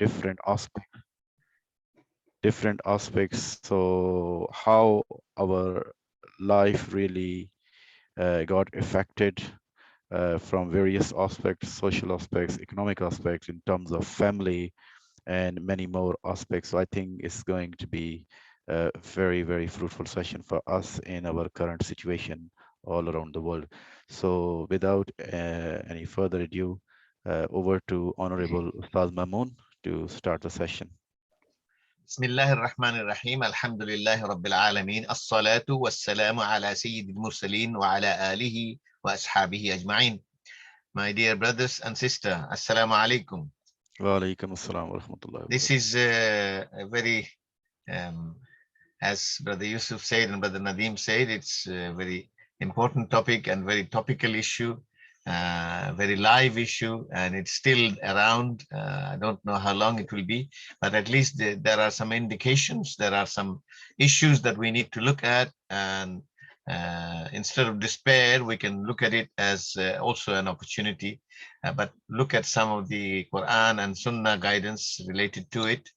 different aspects. So how our life really got affected from various aspects, social aspects, economic aspects, in terms of family, and many more aspects. So I think it's going to be a very, very fruitful session for us in our current situation all around the world. So without any further ado, over to Honorable Ustadz Mamoon to start the session. بسم الله الرحمن الرحيم الحمد لله رب العالمين الصلاة والسلام على سيد المرسلين وعلى آله وأصحابه أجمعين. My dear brothers and sisters, Assalamu alaikum. Wa alaikum assalam wa rahmatullahi wa This barakatuh. is a very, as Brother Yusuf said and Brother Nadeem said, it's a very important topic and very topical issue, very live issue, and it's still around. I don't know how long it will be, but at least there are some indications, there are some issues that we need to look at, and instead of despair, we can look at it as also an opportunity, but look at some of the Quran and Sunnah guidance related to it.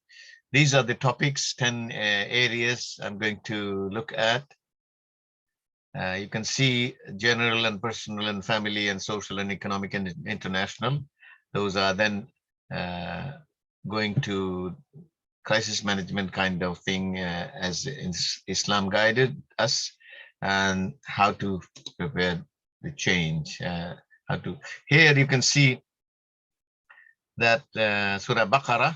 These are the topics, 10 areas I'm going to look at. You can see general and personal and family and social and economic and international. Those are then going to crisis management kind of thing as Islam guided us, and how to prepare the change. Here you can see that Surah Baqarah,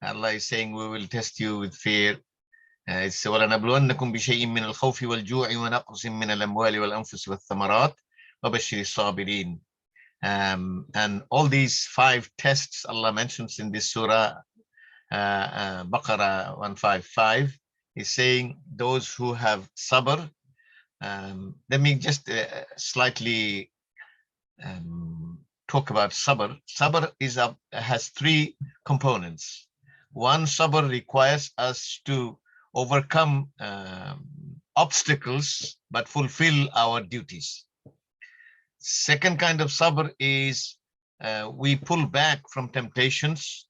Allah is saying, we will test you with fear. It's وَلَنَبْلُوَنَّكُمْ بِشَيْءٍ مِّنَ الْخَوْفِ وَالْجُوعِ وَنَقْصٍ مِّنَ الْأَمْوَالِ وَالْأَنفُسِ وَالثَّمَرَاتِ وَبَشِّرِ الصَّابِرِينَ. And all these 5 tests Allah mentions in this surah, Baqarah 155, is saying those who have sabr. Let me just slightly talk about sabr. Sabr has 3 components. One, sabr requires us to overcome obstacles but fulfill our duties. Second kind of sabr is we pull back from temptations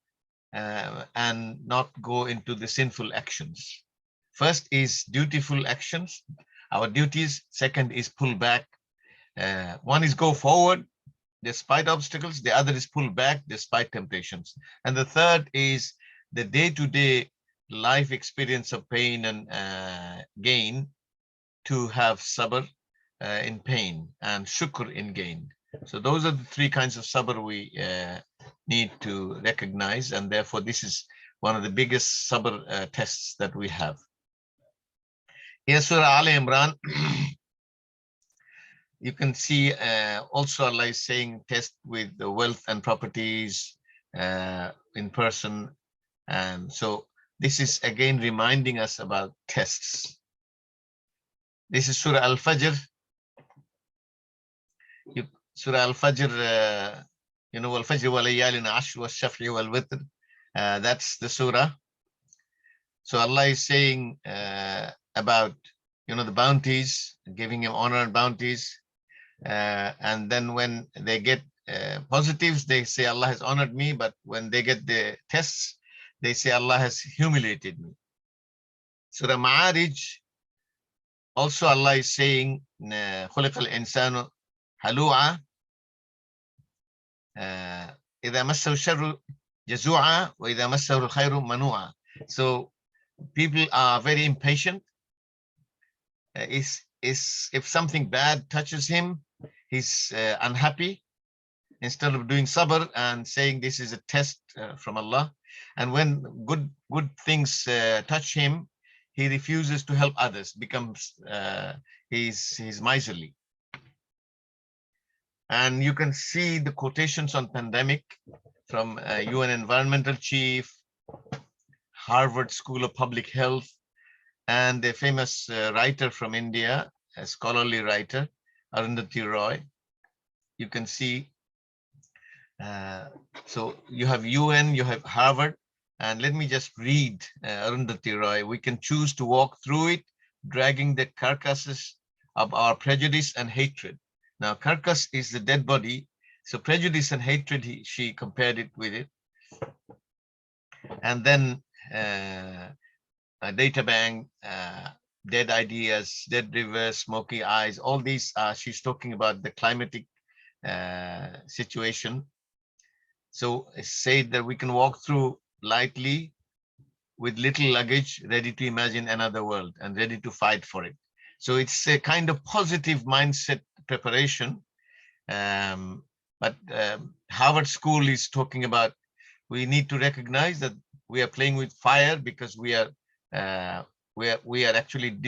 and not go into the sinful actions. First is dutiful actions, our duties. Second is pull back. One is go forward despite obstacles, the other is pull back despite temptations. And the third is the day-to-day life experience of pain and gain, to have sabr in pain and shukr in gain. So those are the 3 kinds of sabr we need to recognize, and therefore this is one of the biggest sabr tests that we have. Here, Surah Al Imran, you can see also Allah is saying test with the wealth and properties in person. And so this is again reminding us about tests. This is Surah Al-Fajr. Surah Al-Fajr, you know, Al-Fajr wa layalin ashr wa shaf'i wal witr. That's the surah. So Allah is saying about, you know, the bounties, giving him honor and bounties. And then when they get positives, they say Allah has honored me, but when they get the tests, they say Allah has humiliated me. Surah Ma'arij, also Allah is saying خُلِقَ الْإِنسَانُ هَلُوعًا إِذَا مَسَّهُ الشَّرُّ جَزُوعًا وَإِذَا مَسَّهُ الْخَيْرُ مَنُوعًا. So people are very impatient. If something bad touches him, he's unhappy, instead of doing sabr and saying this is a test from Allah. And when good things touch him, he refuses to help others, becomes he's miserly. And you can see the quotations on pandemic from UN Environmental Chief, Harvard School of Public Health, and a famous writer from India, a scholarly writer, Arundhati Roy. You can see, so you have UN, you have Harvard, and let me just read Arundhati Roy. We can choose to walk through it, dragging the carcasses of our prejudice and hatred. Now, carcass is the dead body, so prejudice and hatred, she compared it with it. And then a data bank, dead ideas, dead rivers, smoky eyes, all these, she's talking about the climatic situation. So it said that we can walk through lightly with little luggage, ready to imagine another world and ready to fight for it. So it's a kind of positive mindset preparation. Um, but Harvard School is talking about we need to recognize that we are playing with fire because uh, we are actually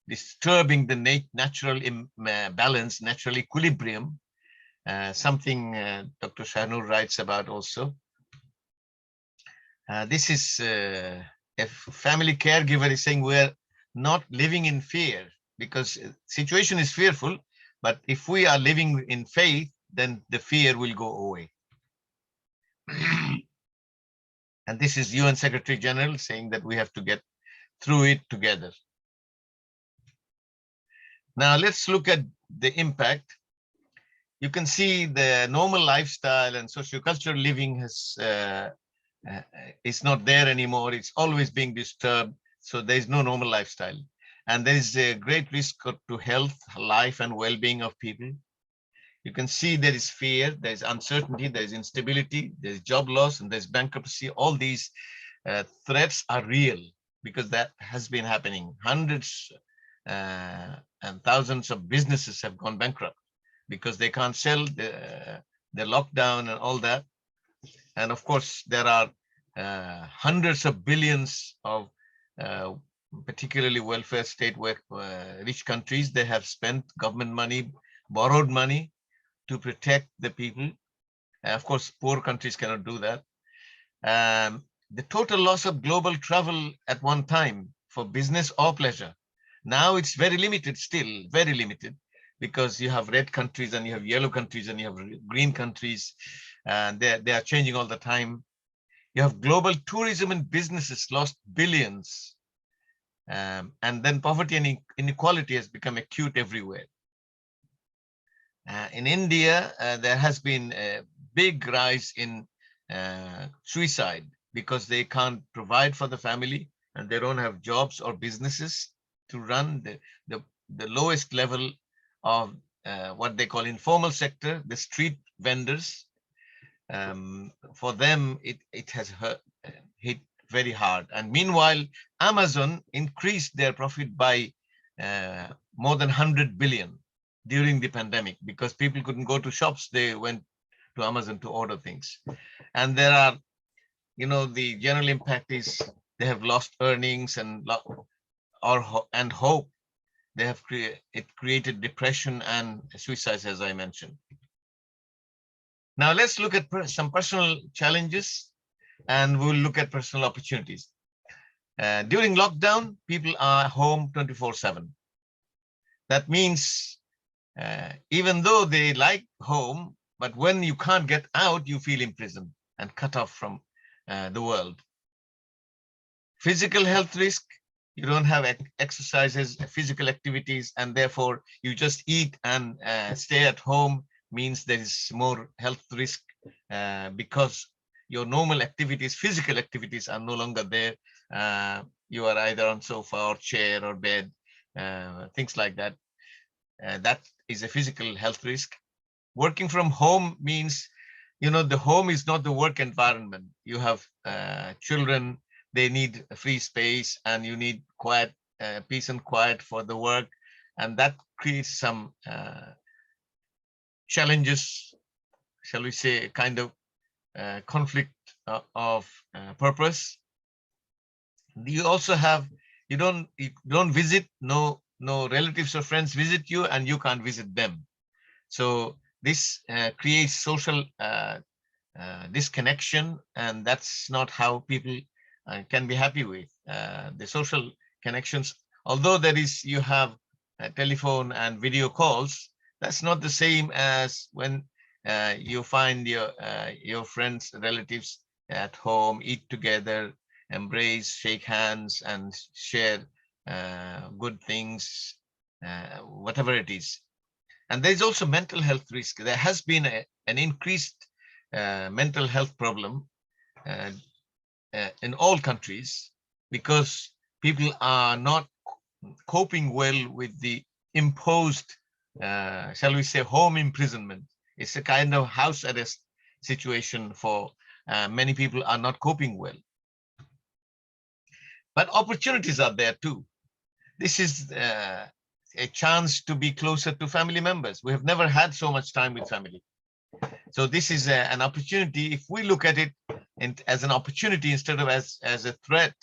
disturbing the natural balance, natural equilibrium. Something Dr. Shahnur writes about also. This is a family caregiver is saying we're not living in fear because situation is fearful, but if we are living in faith, then the fear will go away. And this is UN Secretary General saying that we have to get through it together. Now let's look at the impact. You can see the normal lifestyle and sociocultural living is not there anymore. It's always being disturbed. So there is no normal lifestyle. And there is a great risk to health, life, and well-being of people. You can see there is fear, there is uncertainty, there is instability, there is job loss, and there's bankruptcy. All these threats are real because that has been happening. Hundreds and thousands of businesses have gone bankrupt because they can't sell, the lockdown and all that. And of course, there are hundreds of billions of particularly welfare state work, rich countries, they have spent government money, borrowed money to protect the people. Of course, poor countries cannot do that. The total loss of global travel at one time for business or pleasure. Now it's very limited, still very limited, because you have red countries and you have yellow countries and you have green countries, and they are changing all the time. You have global tourism and businesses lost billions. And then poverty and inequality has become acute everywhere. In India, there has been a big rise in suicide because they can't provide for the family and they don't have jobs or businesses to run. The lowest level of what they call informal sector, the street vendors, for them, it has hit very hard. And meanwhile, Amazon increased their profit by more than 100 billion during the pandemic because people couldn't go to shops. They went to Amazon to order things. And there are, the general impact is they have lost earnings and hope. They have created depression and suicides, as I mentioned. Now let's look at some personal challenges and we'll look at personal opportunities. During lockdown, people are home 24/7. That means even though they like home, but when you can't get out, you feel imprisoned and cut off from the world. Physical health risk, you don't have exercises, physical activities, and therefore you just eat and stay at home means there is more health risk because your normal activities, physical activities are no longer there. You are either on sofa or chair or bed, things like that. That is a physical health risk. Working from home means, the home is not the work environment. You have children, they need a free space and you need quiet, peace and quiet for the work. And that creates some challenges, shall we say, kind of conflict of purpose. You also have, you don't visit, no relatives or friends visit you and you can't visit them. So this creates social disconnection, and that's not how people can be happy with the social connections. Although you have telephone and video calls, that's not the same as when you find your friends, relatives at home, eat together, embrace, shake hands, and share good things, whatever it is. And there's also mental health risk. There has been an increased mental health problem in all countries, because people are not coping well with the imposed, shall we say, home imprisonment. It's a kind of house arrest situation for many people are not coping well. But opportunities are there too. This is a chance to be closer to family members. We have never had so much time with family. So this is an opportunity. If we look at it as an opportunity instead of as a threat,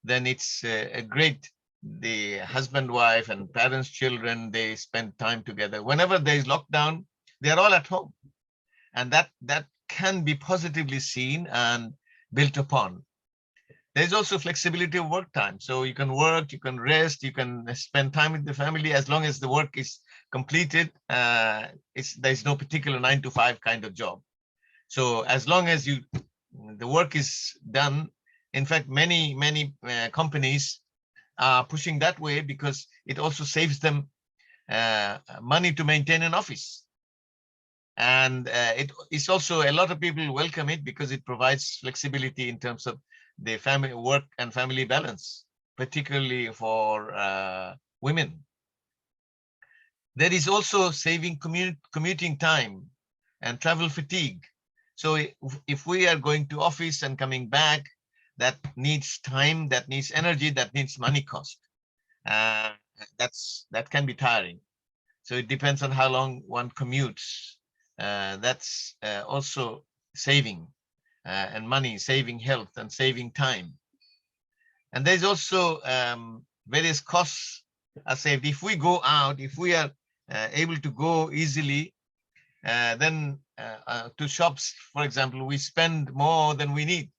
then it's a great, the husband, wife, and parents, children, they spend time together. Whenever there is lockdown, they're all at home. And that can be positively seen and built upon. There's also flexibility of work time. So you can work, you can rest, you can spend time with the family as long as the work is completed. There's no particular 9 to 5 kind of job. So as long as the work is done, in fact, many companies are pushing that way because it also saves them money to maintain an office. And it's also, a lot of people welcome it because it provides flexibility in terms of the family work and family balance, particularly for women. There is also saving commuting time and travel fatigue. So if we are going to office and coming back, that needs time, that needs energy, that needs money cost. That can be tiring. So it depends on how long one commutes. That's also saving and money, saving health and saving time. And there's also various costs are saved. If we go out, if we are able to go easily, then to shops, for example, we spend more than we need.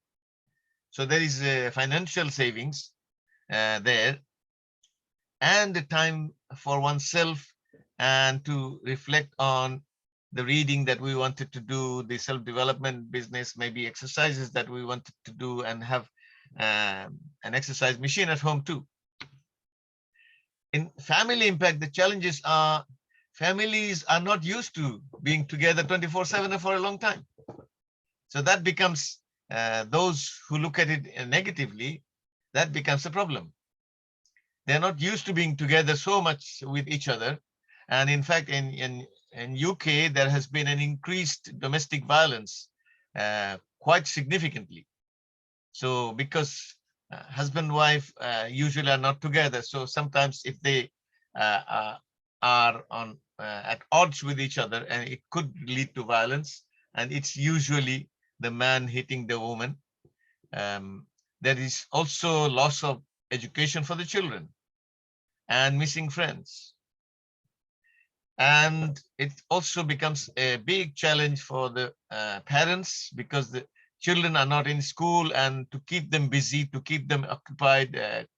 So there is a financial savings there, and the time for oneself and to reflect on the reading that we wanted to do, the self-development business, maybe exercises that we wanted to do, and have an exercise machine at home too. In family impact, the challenges are families are not used to being together 24/7 for a long time. So that becomes, those who look at it negatively, that becomes a problem. They're not used to being together so much with each other. And in fact, in UK, there has been an increased domestic violence quite significantly. So because husband and wife usually are not together, so sometimes if they are on at odds with each other, and it could lead to violence, and it's usually the man hitting the woman. There is also loss of education for the children and missing friends. And it also becomes a big challenge for the parents, because the children are not in school, and to keep them busy, to keep them occupied,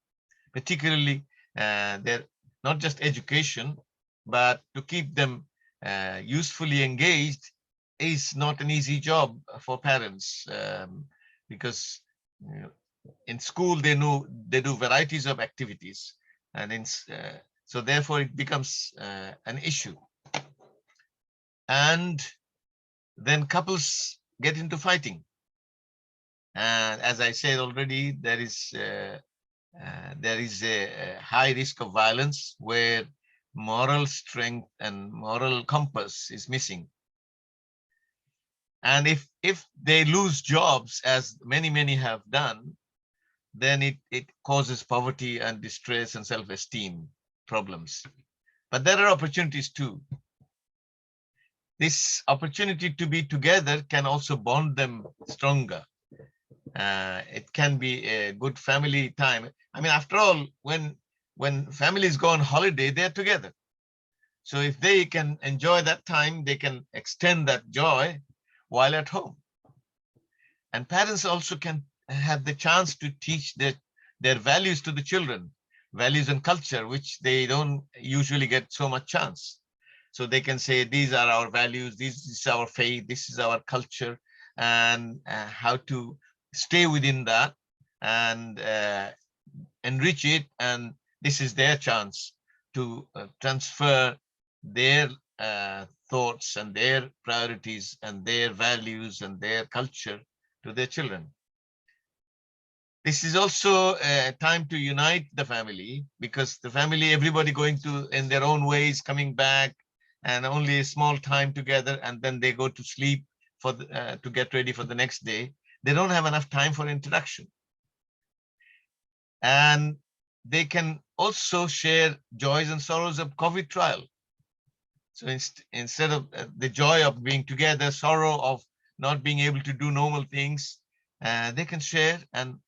particularly their not just education, but to keep them usefully engaged is not an easy job for parents, because in school they do varieties of activities, and so therefore it becomes an issue. And then couples get into fighting, and as I said already, there is a high risk of violence where moral strength and moral compass is missing. And if they lose jobs, as many have done, then it causes poverty and distress and self-esteem problems. But there are opportunities too. This opportunity to be together can also bond them stronger. It can be a good family time. I mean, after all, when families go on holiday, they're together. So if they can enjoy that time, they can extend that joy while at home. And parents also can have the chance to teach their values to the children, values and culture, which they don't usually get so much chance. So they can say, these are our values, this is our faith, this is our culture, and how to stay within that and enrich it. And this is their chance to transfer their thoughts and their priorities and their values and their culture to their children. This is also a time to unite the family, because the family, everybody going to in their own ways, coming back, and only a small time together, and then they go to sleep for to get ready for the next day. They don't have enough time for interaction. And they can also share joys and sorrows of COVID trial. So instead of the joy of being together, sorrow of not being able to do normal things, they can share. And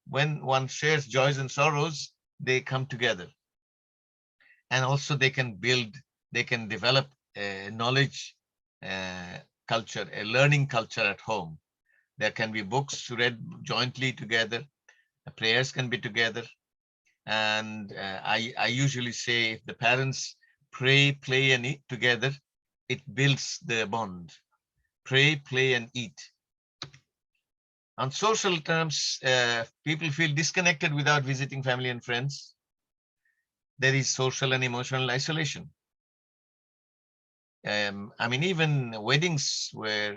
when one shares joys and sorrows, they come together. And also they can build, they can develop a knowledge culture, a learning culture at home. There can be books read jointly together, prayers can be together. And I usually say, if the parents pray, play, and eat together, it builds the bond. Pray, play, and eat. On social terms, people feel disconnected without visiting family and friends. There is social and emotional isolation. I mean, even weddings were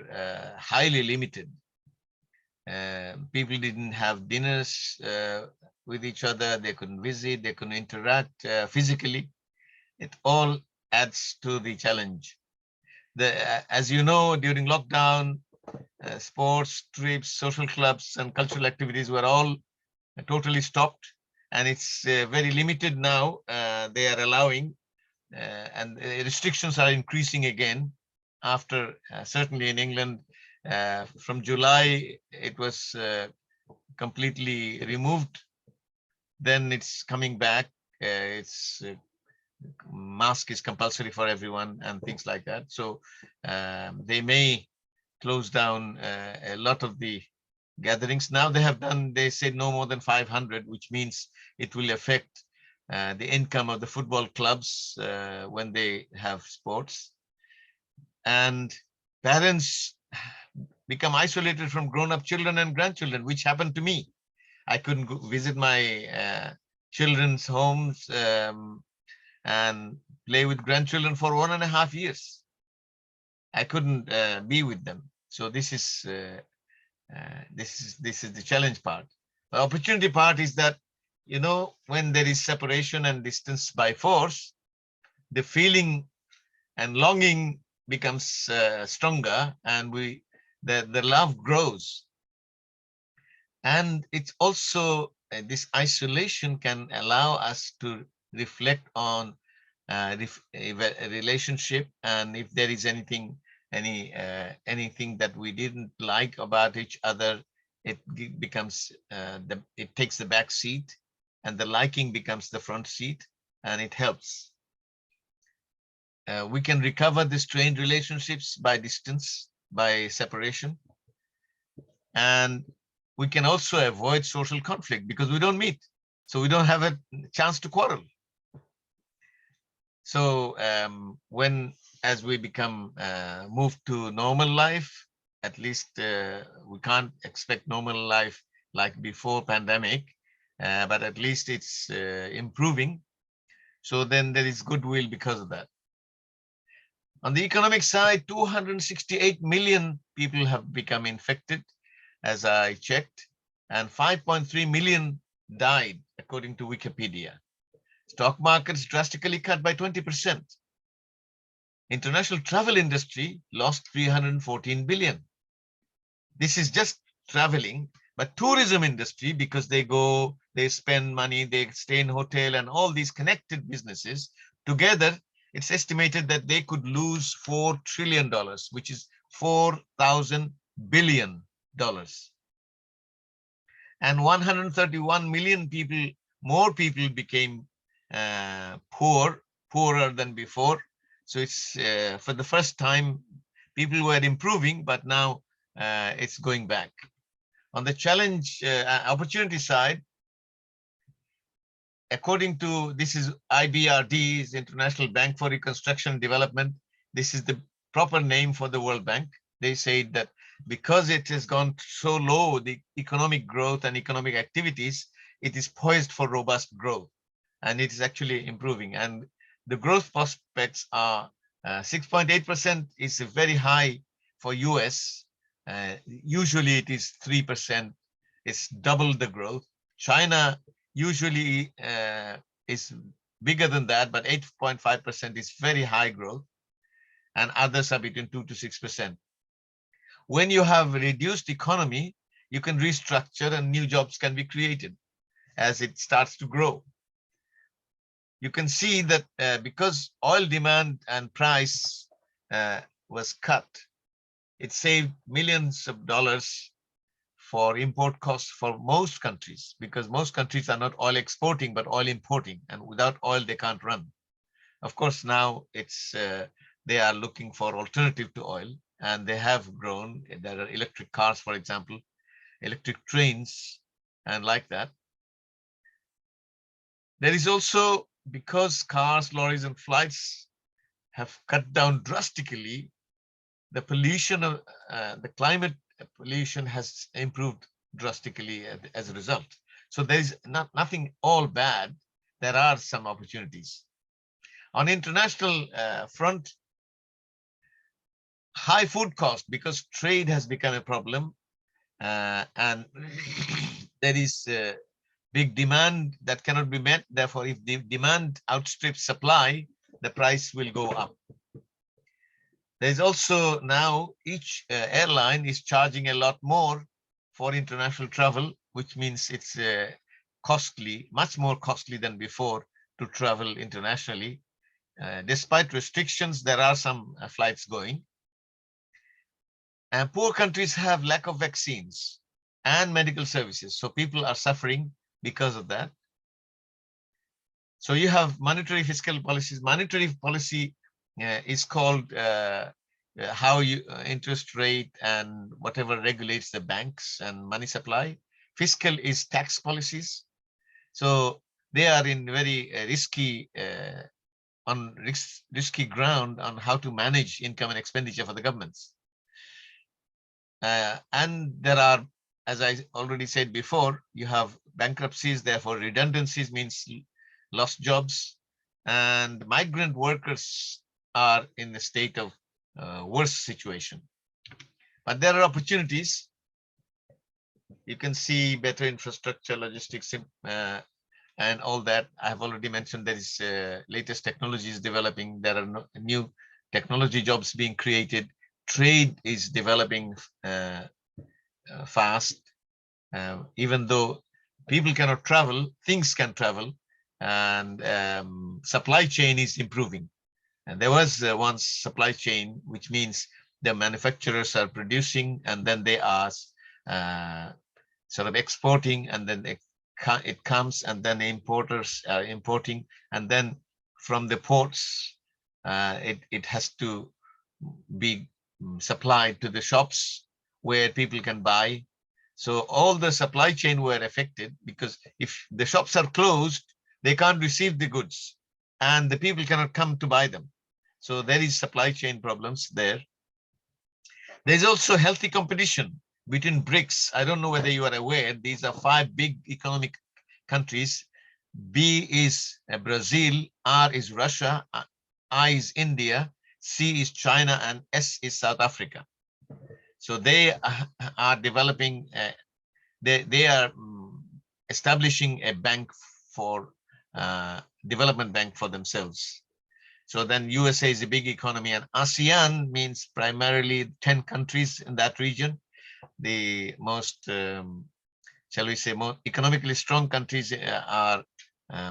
highly limited. People didn't have dinners with each other. They couldn't visit. They couldn't interact physically. It all adds to the challenge. As you know, during lockdown, sports, trips, social clubs, and cultural activities were all totally stopped. And it's very limited now. They are allowing, and restrictions are increasing again after, certainly in England, from July, it was completely removed. Then it's coming back. It's mask is compulsory for everyone and things like that. So they may close down a lot of the gatherings. Now they said no more than 500, which means it will affect the income of the football clubs when they have sports. And parents become isolated from grown-up children and grandchildren, which happened to me. I couldn't visit my children's homes and play with grandchildren for 1.5 years. I couldn't be with them. So this is the challenge part. The opportunity part is that, when there is separation and distance by force, the feeling and longing becomes stronger, and the love grows. And it's also this isolation can allow us to reflect on a relationship, and if there is anything that we didn't like about each other, it becomes it takes the back seat, and the liking becomes the front seat, and it helps. We can recover the strained relationships by distance, by separation, and we can also avoid social conflict because we don't meet, so we don't have a chance to quarrel. So as we become move to normal life, at least we can't expect normal life like before pandemic, but at least it's improving. So then there is goodwill because of that. On the economic side, 268 million people have become infected, as I checked, and 5.3 million died, according to Wikipedia. Stock markets drastically cut by 20%. International travel industry lost 314 billion. This is just traveling, but tourism industry, because they spend money, they stay in hotel, and all these connected businesses together, it's estimated that they could lose $4 trillion, which is 4,000 billion dollars. And 131 million people, more people became poorer than before. So it's for the first time, people were improving, but now it's going back. On the challenge opportunity side, according to, this is IBRD's International Bank for Reconstruction and Development. This is the proper name for the World Bank. They say that because it has gone so low, the economic growth and economic activities, it is poised for robust growth, and it is actually improving. And the growth prospects are 6.8% is very high for US. Usually it is 3%. It's double the growth. China usually is bigger than that, but 8.5% is very high growth, and others are between 2 to 6%. When you have reduced economy, you can restructure and new jobs can be created as it starts to grow. You can see that because oil demand and price was cut, it saved millions of dollars for import costs for most countries, because most countries are not oil exporting, but oil importing. And without oil, they can't run. Of course, now they are looking for alternative to oil, and they have grown. There are electric cars, for example, electric trains, and like that. There is also, because cars, lorries, and flights have cut down drastically, the pollution of the climate pollution has improved drastically as a result. So there is nothing all bad. There are some opportunities. On international front, high food cost, because trade has become a problem, and there is big demand that cannot be met. Therefore, if the demand outstrips supply, the price will go up. There's also now each airline is charging a lot more for international travel, which means it's costly, much more costly than before to travel internationally. Despite restrictions, there are some flights going. And poor countries have lack of vaccines and medical services. So people are suffering because of that. So you have monetary fiscal policies. Monetary policy is called how you interest rate and whatever regulates the banks and money supply. Fiscal is tax policies. So they are in very risky ground on how to manage income and expenditure for the governments. And there are, as I already said before, you have bankruptcies, therefore redundancies means lost jobs, and migrant workers are in a state of worse situation. But there are opportunities. You can see better infrastructure, logistics, and all that. I have already mentioned there is latest technologies developing. There are new technology jobs being created. Trade is developing fast. Even though people cannot travel, things can travel, and supply chain is improving. And there was once supply chain, which means the manufacturers are producing and then they are sort of exporting, and then it comes, and then the importers are importing, and then from the ports it has to be supplied to the shops where people can buy. So all the supply chain were affected, because if the shops are closed, they can't receive the goods and the people cannot come to buy them. So there is supply chain problems there. There's also healthy competition between BRICS. I don't know whether you are aware, these are 5 big economic countries. B is Brazil, R is Russia, I is India, C is China, and S is South Africa. So they are developing, they are establishing a bank for development bank for themselves. So then USA is a big economy, and ASEAN means primarily 10 countries in that region. The most, shall we say, more economically strong countries are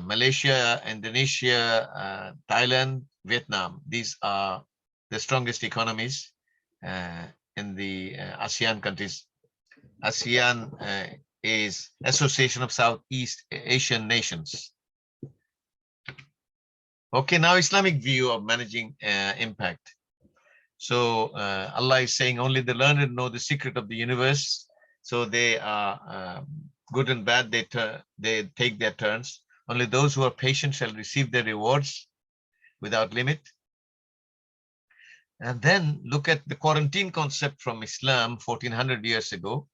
Malaysia, Indonesia, Thailand, Vietnam. These are the strongest economies in the ASEAN countries. ASEAN is Association of Southeast Asian Nations. Okay, now Islamic view of managing impact. So Allah is saying only the learned know the secret of the universe. So they are good and bad, they take their turns. Only those who are patient shall receive their rewards without limit. And then look at the quarantine concept from Islam 1400 years ago.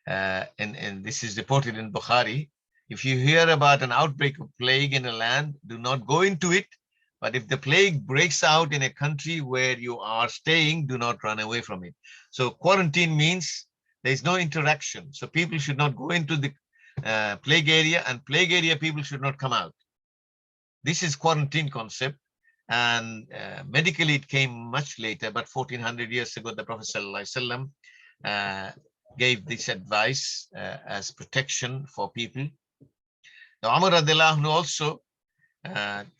And this is reported in Bukhari. If you hear about an outbreak of plague in a land, do not go into it. But if the plague breaks out in a country where you are staying, do not run away from it. So quarantine means there is no interaction. So people should not go into the plague area, and plague area people should not come out. This is quarantine concept, and medically it came much later, but 1400 years ago, the Prophet ﷺ gave this advice as protection for people. Now, Umar radiallahu anhu also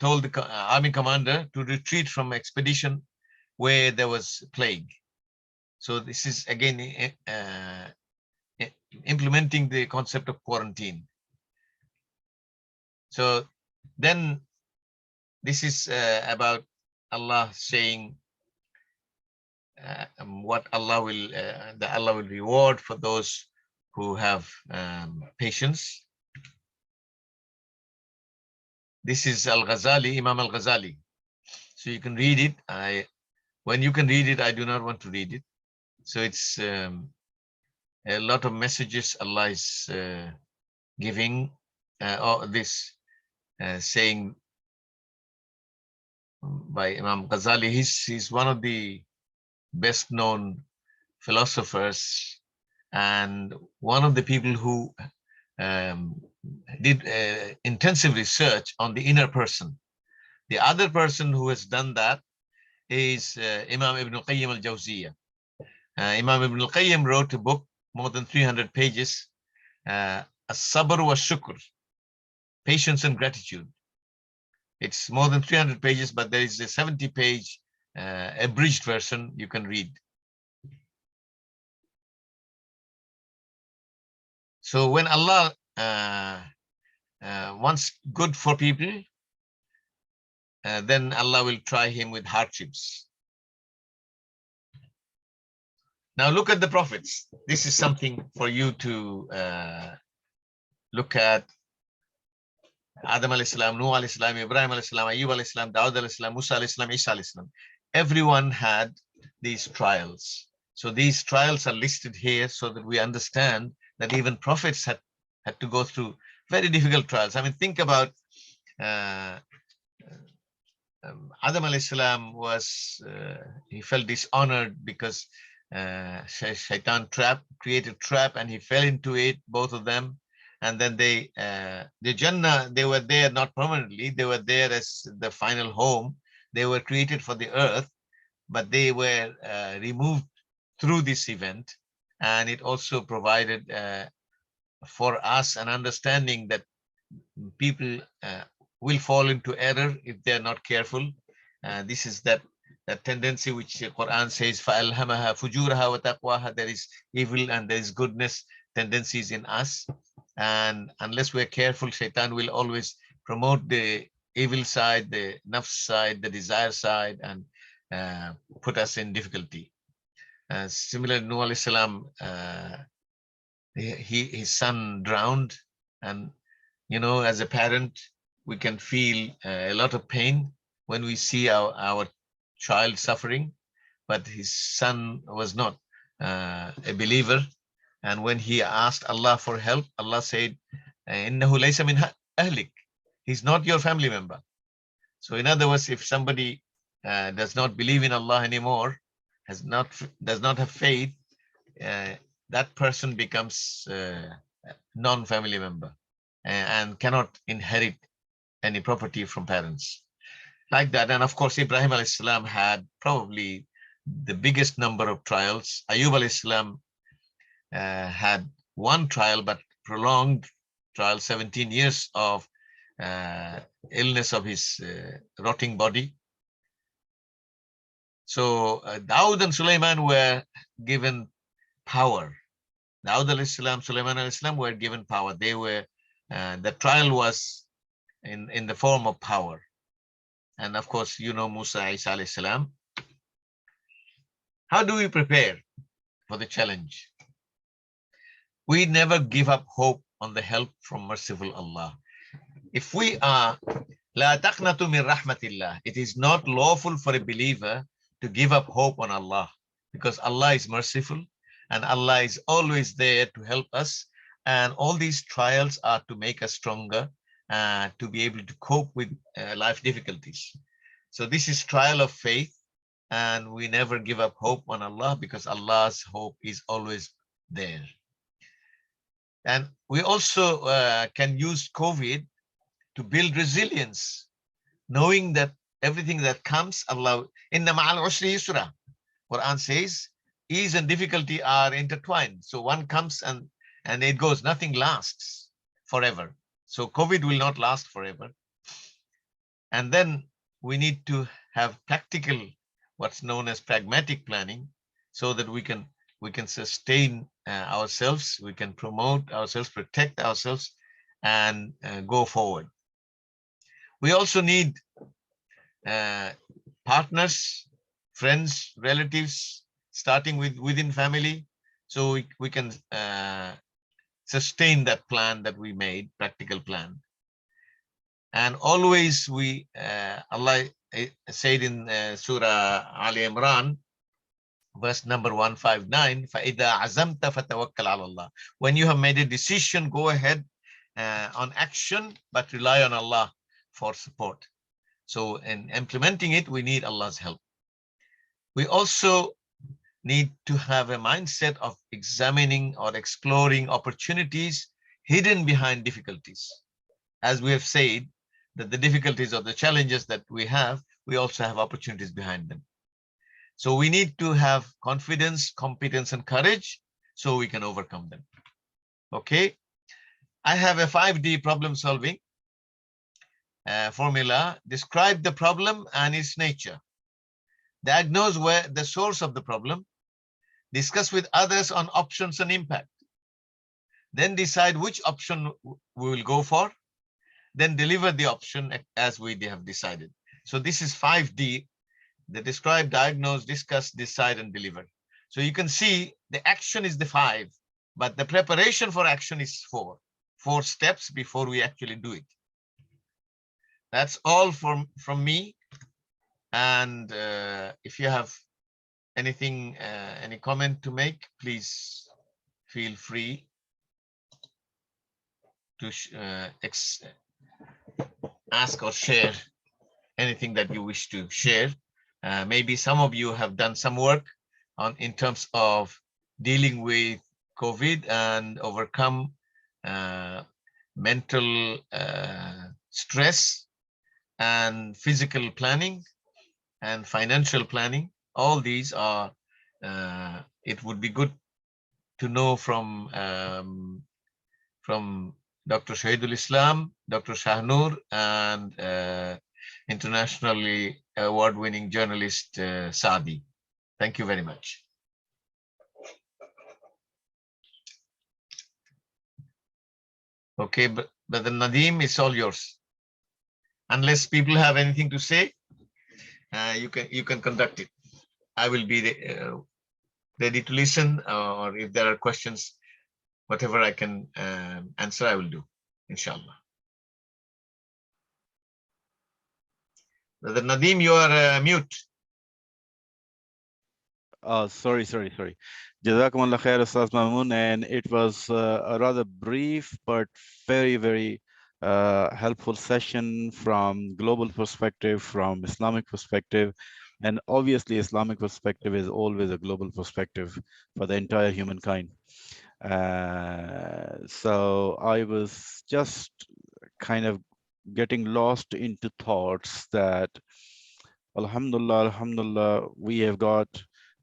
told the army commander to retreat from expedition where there was plague. So this is again implementing the concept of quarantine. So then this is about Allah saying what Allah will, that Allah will reward for those who have patience. This is Al-Ghazali, Imam Al-Ghazali. So you can read it. When you can read it, I do not want to read it. So it's a lot of messages Allah is giving, or this saying by Imam Ghazali. He's one of the best known philosophers and one of the people who did intensive research on the inner person. The other person who has done that is Imam Ibn al-Qayyim al-Jawziyah. Imam Ibn al-Qayyim wrote a book, more than 300 pages, As-Sabr wa Shukr, Patience and Gratitude. It's more than 300 pages, but there is a 70-page abridged version you can read. So when Allah wants good for people, then Allah will try him with hardships. Now look at the prophets. This is something for you to look at. Adam alayhi salam, Nuh alayhi salam, Ibrahim alayhi salam, Ayyub alayhi salam, Dawud alayhi salam, Musa alayhi salam, Isa alayhi salam. Everyone had these trials. So these trials are listed here so that we understand that even prophets had to go through very difficult trials. I mean, think about Adam alayhi salam was, he felt dishonored because Shaitan created trap and he fell into it, both of them. And then the Jannah, they were there not permanently, they were there as the final home. They were created for the earth, but they were removed through this event. And it also provided for us an understanding that people will fall into error if they're not careful. This is that tendency which the Quran says, فَأَلْهَمَهَا فُجُورَهَا وَتَقْوَاهَا. There is evil and there is goodness tendencies in us. And unless we're careful, Shaitan will always promote the evil side, the nafs side, the desire side, and put us in difficulty. Similarly, Nuh alayhi salam, his son drowned, and you know, as a parent, we can feel a lot of pain when we see our child suffering, but his son was not a believer. And when he asked Allah for help, Allah said, "Innahu laysa min ahlik." He's not your family member. So in other words, if somebody does not believe in Allah anymore, does not have faith, that person becomes non-family member and cannot inherit any property from parents. Like that. And of course, Ibrahim alayhi salam had probably the biggest number of trials. Ayyub alayhi salam had one trial, but prolonged trial, 17 years of illness of his rotting body. So Dawud and Sulaiman were given power. Dawud alayhi salam, Sulaiman alayhi salam were given power. They were, the trial was in the form of power. And of course, you know, Musa, Isa alayhi salam. How do we prepare for the challenge? We never give up hope on the help from merciful Allah. If we are, La taqnatu min rahmatillah, it is not lawful for a believer to give up hope on Allah, because Allah is merciful and Allah is always there to help us. And all these trials are to make us stronger, to be able to cope with life difficulties. So this is trial of faith, and we never give up hope on Allah, because Allah's hope is always there. And we also can use COVID to build resilience, knowing that everything that comes, Allah, inna ma'al usri yusra. Quran says, ease and difficulty are intertwined. So one comes and it goes, nothing lasts forever. So COVID will not last forever. And then we need to have practical, what's known as pragmatic planning, so that we can sustain ourselves, we can promote ourselves, protect ourselves, and go forward. We also need uh, partners, friends, relatives, starting with within family, so we can sustain that plan that we made, practical plan. And always Allah said in Surah Ali Imran, verse number 159, فَإِذَا عَزَمْتَ فَتَوَكَّلْ عَلَى اللَّهِ. When you have made a decision, go ahead on action, but rely on Allah for support. So in implementing it, we need Allah's help. We also need to have a mindset of examining or exploring opportunities hidden behind difficulties. As we have said, that the difficulties or the challenges that we have, we also have opportunities behind them. So we need to have confidence, competence, and courage so we can overcome them. Okay. I have a 5D problem solving formula. Describe the problem and its nature. Diagnose where the source of the problem. Discuss with others on options and impact. Then decide which option we will go for. Then deliver the option as we have decided. So this is 5D. The describe, diagnose, discuss, decide, and deliver. So you can see the action is the 5, but the preparation for action is 4. 4 steps before we actually do it. That's all from me. And if you have anything, any comment to make, please feel free to ask or share anything that you wish to share. Maybe some of you have done some work in terms of dealing with COVID and overcome mental stress and physical planning and financial planning. All these are, it would be good to know from Dr. Shahidul Islam, Dr. Shahnur, and internationally award-winning journalist Saadi. Thank you very much. Okay, but the Nadeem, it's all yours. Unless people have anything to say, you can conduct it. I will be ready to listen, or if there are questions, whatever I can answer, I will do, inshallah. Brother Nadeem, you are mute. Sorry. Jazakumullah khair, Ustadz Mamoon, and it was a rather brief but very helpful session from global perspective, from Islamic perspective, and obviously Islamic perspective is always a global perspective for the entire humankind. So I was just kind of getting lost into thoughts that Alhamdulillah, we have got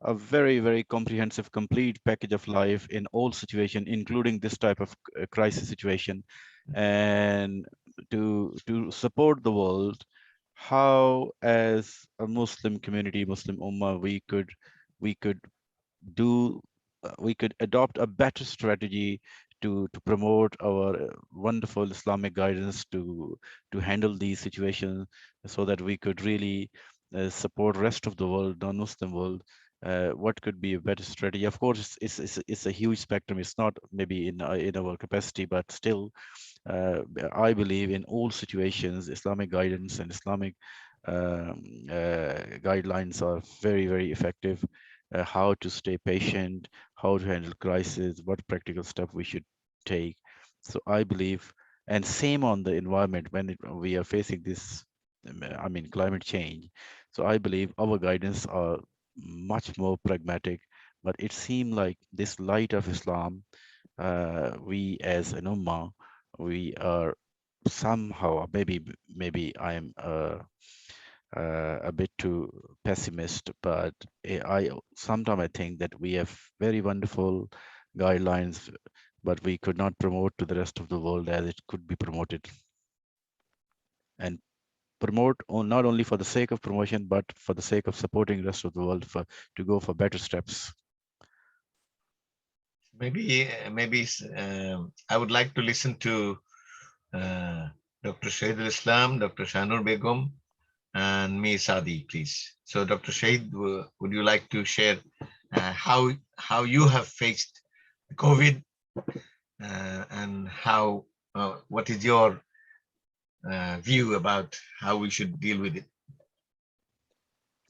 a very comprehensive, complete package of life in all situations, including this type of crisis situation. And to support the world, how as a Muslim community, Muslim Ummah, we could do we could adopt a better strategy to promote our wonderful Islamic guidance to handle these situations, so that we could really support rest of the world, non-Muslim world. What could be a better strategy? Of course, it's a huge spectrum. It's not maybe in our capacity, but still, I believe in all situations, Islamic guidance and Islamic guidelines are very effective. How to stay patient, how to handle crisis, what practical step we should take. So I believe, and same on the environment when we are facing this, I mean, climate change. So I believe our guidance are much more pragmatic, but it seemed like this light of Islam we as an ummah, we are somehow, maybe I am a bit too pessimist, but I sometimes I think that we have very wonderful guidelines, but we could not promote to the rest of the world as it could be promoted, and promote not only for the sake of promotion, but for the sake of supporting the rest of the world for to go for better steps. Maybe I would like to listen to uh, Dr. Shahidul Islam, Dr. Shanur Begum, and me, Sadi, please. So, Dr. Shahid, would you like to share how you have faced COVID and how what is your view about how we should deal with it?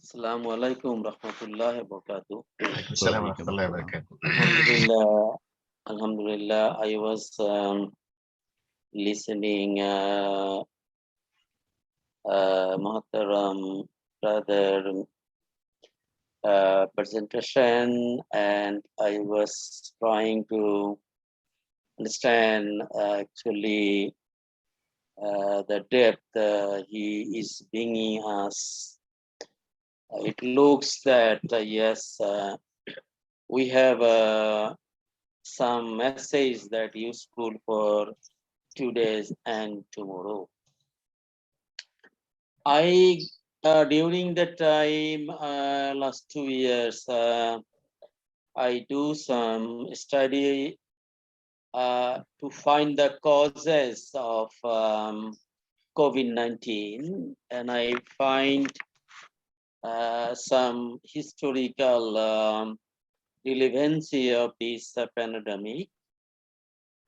Assalamu alaikum rahmatullahi wa barakatuh. Alaikum Wa salam wa alaikum rahmatullahi wa assalam. barakatuh. Alhamdulillah, Alhamdulillah, I was listening Muhtaram brother presentation, and I was trying to understand actually the depth he is bringing us. It looks that yes, we have some message that useful for today's and tomorrow. I during the time last 2 years, I do some study to find the causes of COVID-19, and I find some historical relevancy of this pandemic,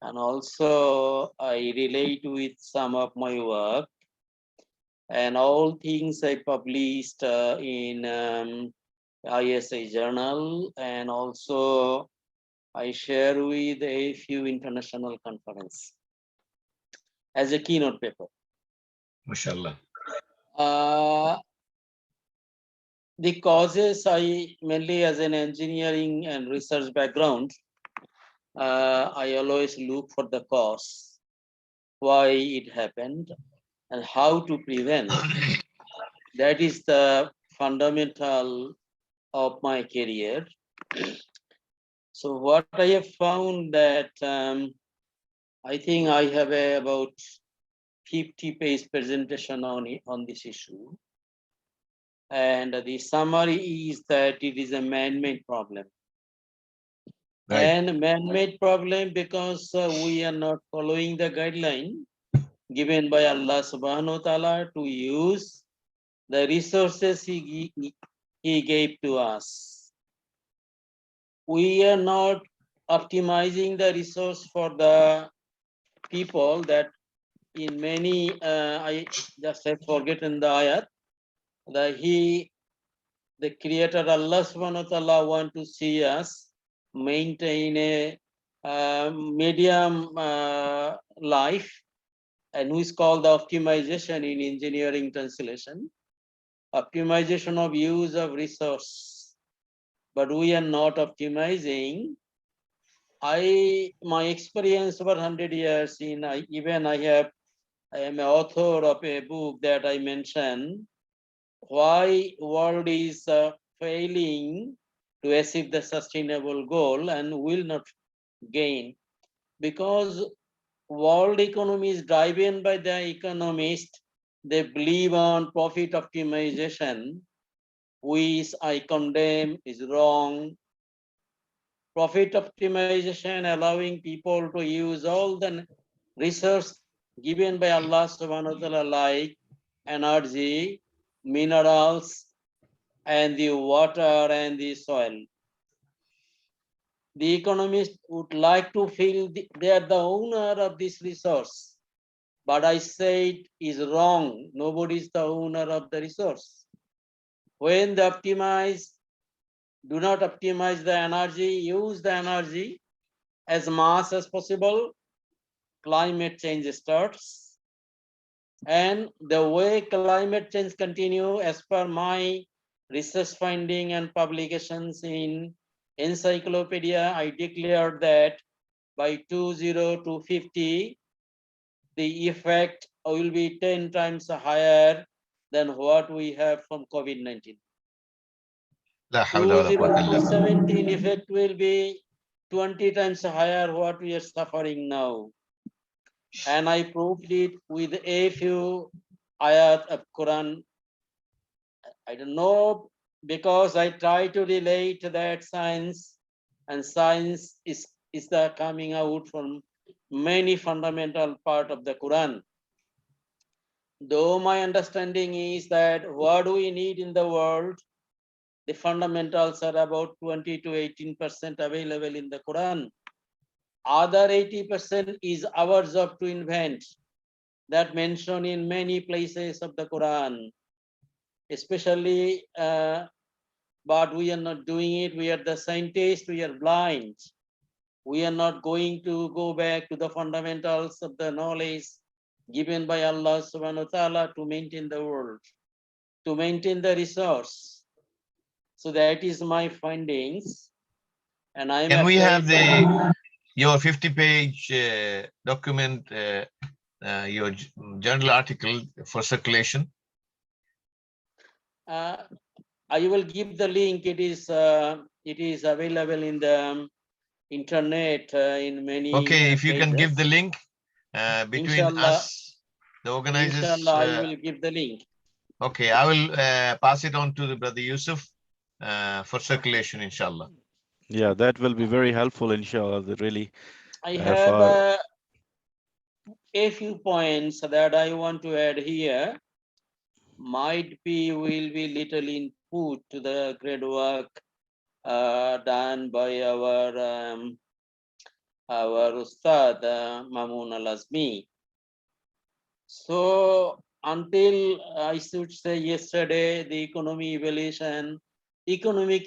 and also I relate with some of my work, and all things I published in ISA journal, and also I share with a few international conferences as a keynote paper. MashaAllah. The causes, I mainly as an engineering and research background, I always look for the cause, why it happened, and how to prevent. That is the fundamental of my career. So what I have found that I think I have about 50-page presentation on this issue. And the summary is that it is a man-made problem. Right. And man-made problem because we are not following the guideline given by Allah subhanahu wa ta'ala to use the resources he gave to us. We are not optimizing the resource for the people that in many, I just have forgotten the ayat, that the creator Allah subhanahu wa ta'ala want to see us maintain a medium life, and which is called the optimization in engineering translation, optimization of use of resource. But we are not optimizing. My experience over 100 years I am an author of a book that I mentioned, why world is failing to achieve the sustainable goal and will not gain, because world economy is driven by the economists. They believe on profit optimization, which I condemn is wrong. Profit optimization allowing people to use all the resource given by Allah subhanahu wa ta'ala, like energy, minerals, and the water and the soil. The economists would like to feel they are the owner of this resource. But I say it is wrong. Nobody is the owner of the resource. When they do not optimize the energy, use the energy as much as possible, climate change starts. And the way climate change continue, as per my research finding and publications in encyclopedia, I declared that by 2050, the effect will be 10 times higher than what we have from COVID-19. La hawla wa la quwwata illa billah. 2017 effect will be 20 times higher what we are suffering now. And I proved it with a few ayat of Quran. I don't know, because I try to relate that science, and science is the coming out from many fundamental part of the Quran. Though my understanding is that what we need in the world, the fundamentals are about 20 to 18% available in the Quran. Other 80% is our job to invent, that mentioned in many places of the Quran, especially, but we are not doing it. We are the scientists, we are blind. We are not going to go back to the fundamentals of the knowledge given by Allah subhanahu wa ta'ala to maintain the world, to maintain the resource. So that is my findings. And I'm Can we have afraid your 50-page document, your journal article for circulation? I will give the link. It is available in the internet in many. Okay, if you can give places. the link between Inshallah, us, the organizers. Inshallah, I will give the link. Okay, I will pass it on to the brother Yusuf for circulation, inshallah. Yeah, that will be very helpful, inshallah. Really, I have a few points that I want to add here. Might be will be little input to the great work done by our Ustadz Mamoon Al-Azami. So until I should say yesterday, the economic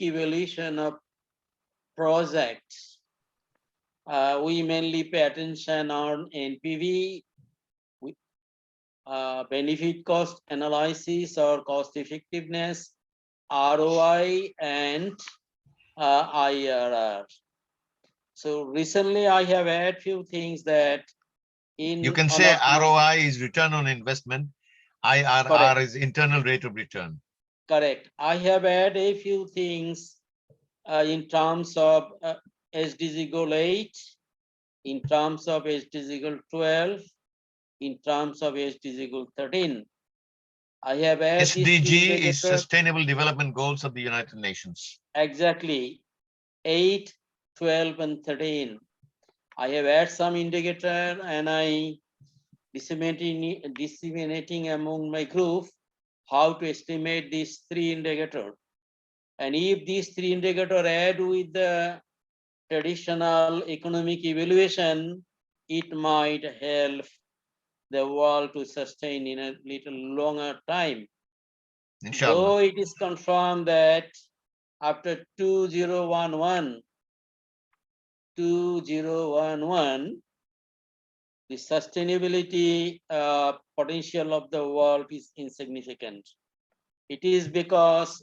evaluation of projects, we mainly pay attention on NPV, benefit cost analysis or cost effectiveness, ROI, and IRR. So recently I have had few things that you can say ROI is return on investment, IRR correct. Is internal rate of return. Correct. I have had a few things in terms of SDG goal 8, in terms of SDG goal 12, in terms of SDG goal 13. I have had SDG is Sustainable Development Goals of the United Nations. Exactly. 8, 12, and 13. I have had some indicator and I disseminating among my group how to estimate these 3 indicators. And if these 3 indicators add with the traditional economic evaluation, it might help the world to sustain in a little longer time. Inshallah. Though it is confirmed that after 2011, the sustainability potential of the world is insignificant. It is because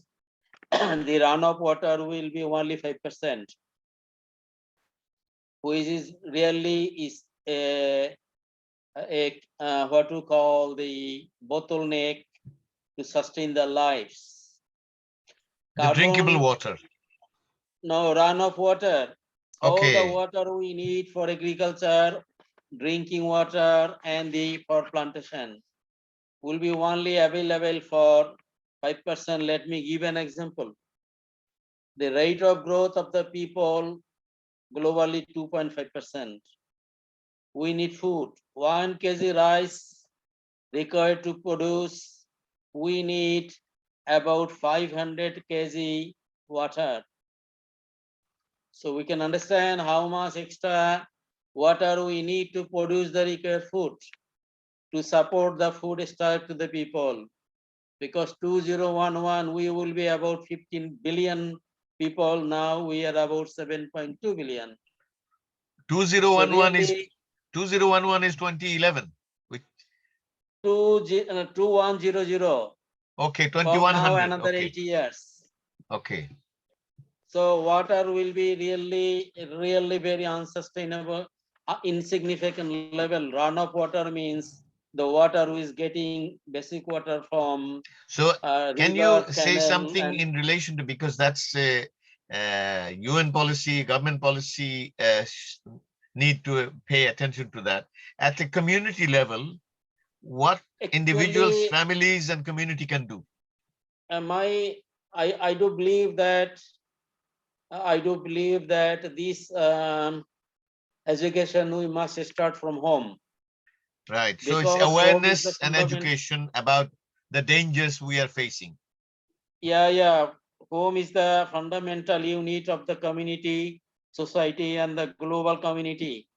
the runoff water will be only 5%, which is really is what we call the bottleneck to sustain the lives. The drinkable water. No, runoff water. Okay. All the water we need for agriculture, drinking water, and for plantation will be only available for 5%. Let me give an example. The rate of growth of the people globally 2.5%. We need food. 1 kg rice required to produce, we need about 500 kg water. So we can understand how much extra water we need to produce the required food to support the food starved to the people. Because 2011 we will be about 15 billion people. Now we are about 7.2 billion. 2011 so really, is 2011 is 2011. Which 2100. Okay, 2100. Now another okay. 80 years. Okay. So water will be really very unsustainable, insignificant level. Runoff water means the water who is getting basic water from So can you river, say canal, something and in relation to, because that's a UN policy, government policy, need to pay attention to that. At the community level, what individuals, actually, families, and community can do? I do believe that this education we must start from home, Right. So it's because home is the awareness and fundament. education about the dangers we are facing. Yeah. Home is the fundamental unit of the community, society, and the global community.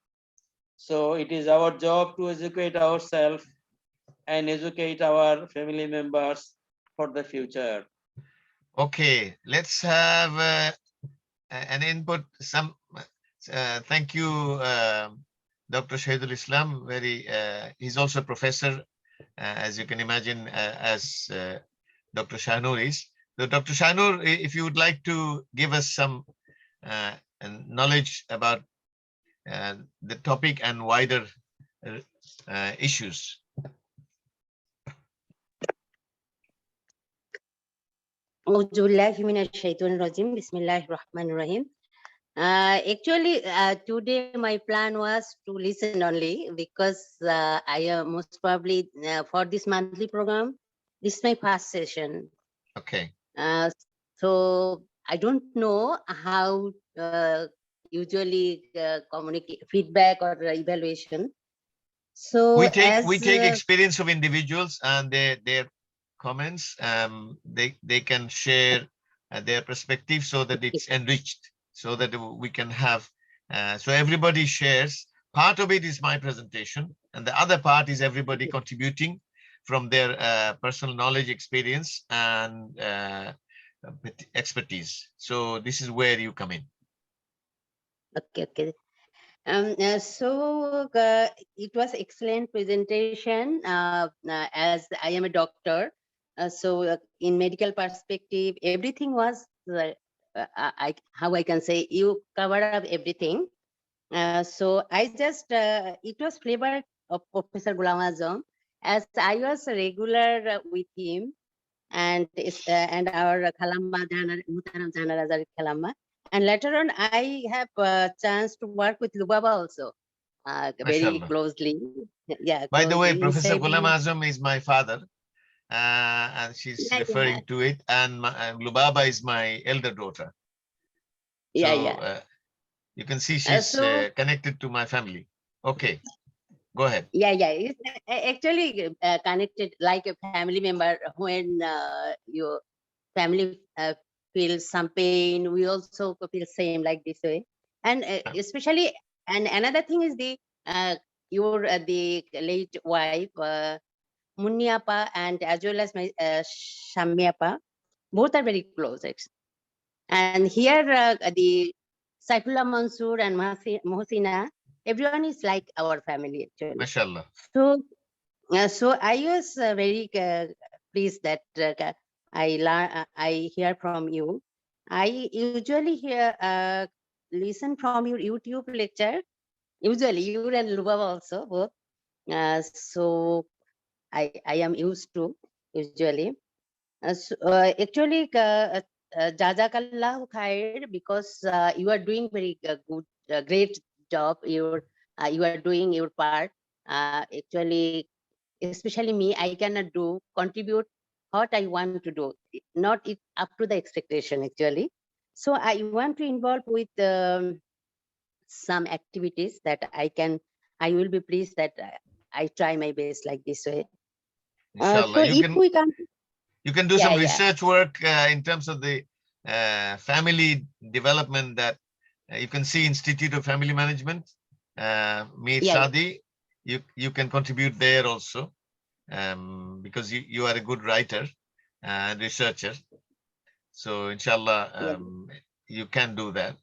So it is our job to educate ourselves and educate our family members for the future. Okay, let's have an input. Thank you, Dr. Shahidul Islam. He's also a professor, as you can imagine, as Dr. Shahnur is. So, Dr. Shahnur, if you would like to give us some knowledge about the topic and wider issues. Actually, today my plan was to listen only because I am most probably for this monthly program, this is my first session. Okay. So I don't know how usually communicate feedback or evaluation. So We take experience of individuals and their comments. They can share their perspective so that it's enriched, so that we can have. So everybody shares. Part of it is my presentation, and the other part is everybody contributing from their personal knowledge, experience, and expertise. So this is where you come in. Okay. So it was excellent presentation. As I am a doctor, so in medical perspective, everything was how I can say you cover up everything. So I just it was flavored of Professor Ghulam Azam, as I was regular with him and our Khalama Muhtaram Jana Razar Khalama. And later on, I have a chance to work with Lubaba also very Mashallah. closely. Yeah. By the way, Closely. He Professor said, Ghulam Azam is my father, and she's referring to it. And Lubaba is my elder daughter. So you can see she's connected to my family. Okay, go ahead. Yeah. It's actually connected like a family member. When your family feels some pain, we also feel same like this way. And especially, and another thing is the the late wife, Munniappa, and as well as my Shammiappa, both are very close. And here the Saifullah Mansoor and Mohsina, everyone is like our family actually. Mashallah. So I was very pleased that I hear from you. I usually listen from your YouTube lecture. Usually, you and Lubaba also both. So I am used to usually. Actually, Jazakallah khair, because you are doing very good, great job. You are doing your part. Actually, especially me, I cannot contribute what I want to do, not it up to the expectation actually. So I want to involve with some activities that I will be pleased that I try my best like this way. Inshallah, you can do some research work in terms of the family development that you can see Institute of Family Management, Mir Shadi. You can contribute there also, because you are a good writer and researcher. So inshallah, you can do that.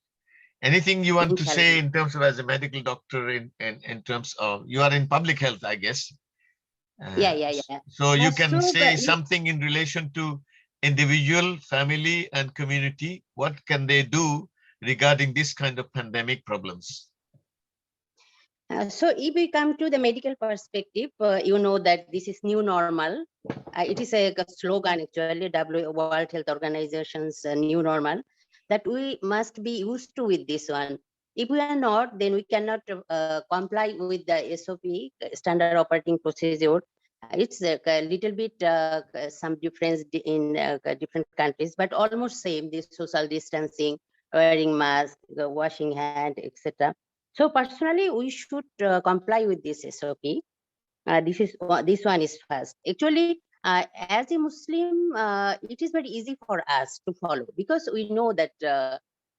Anything you want to say in terms of as a medical doctor in terms of, you are in public health, I guess. So you can say something in relation to individual, family, and community. What can they do regarding this kind of pandemic problems? So if we come to the medical perspective, you know that this is new normal. It is a slogan actually, World Health Organization's new normal, that we must be used to with this one. If we are not, then we cannot comply with the SOP, standard operating procedure. It's a little bit some difference in different countries, but almost same. This social distancing, wearing mask, washing hand, etc. So personally, we should comply with this SOP. This one is first. Actually, as a Muslim, it is very easy for us to follow because we know that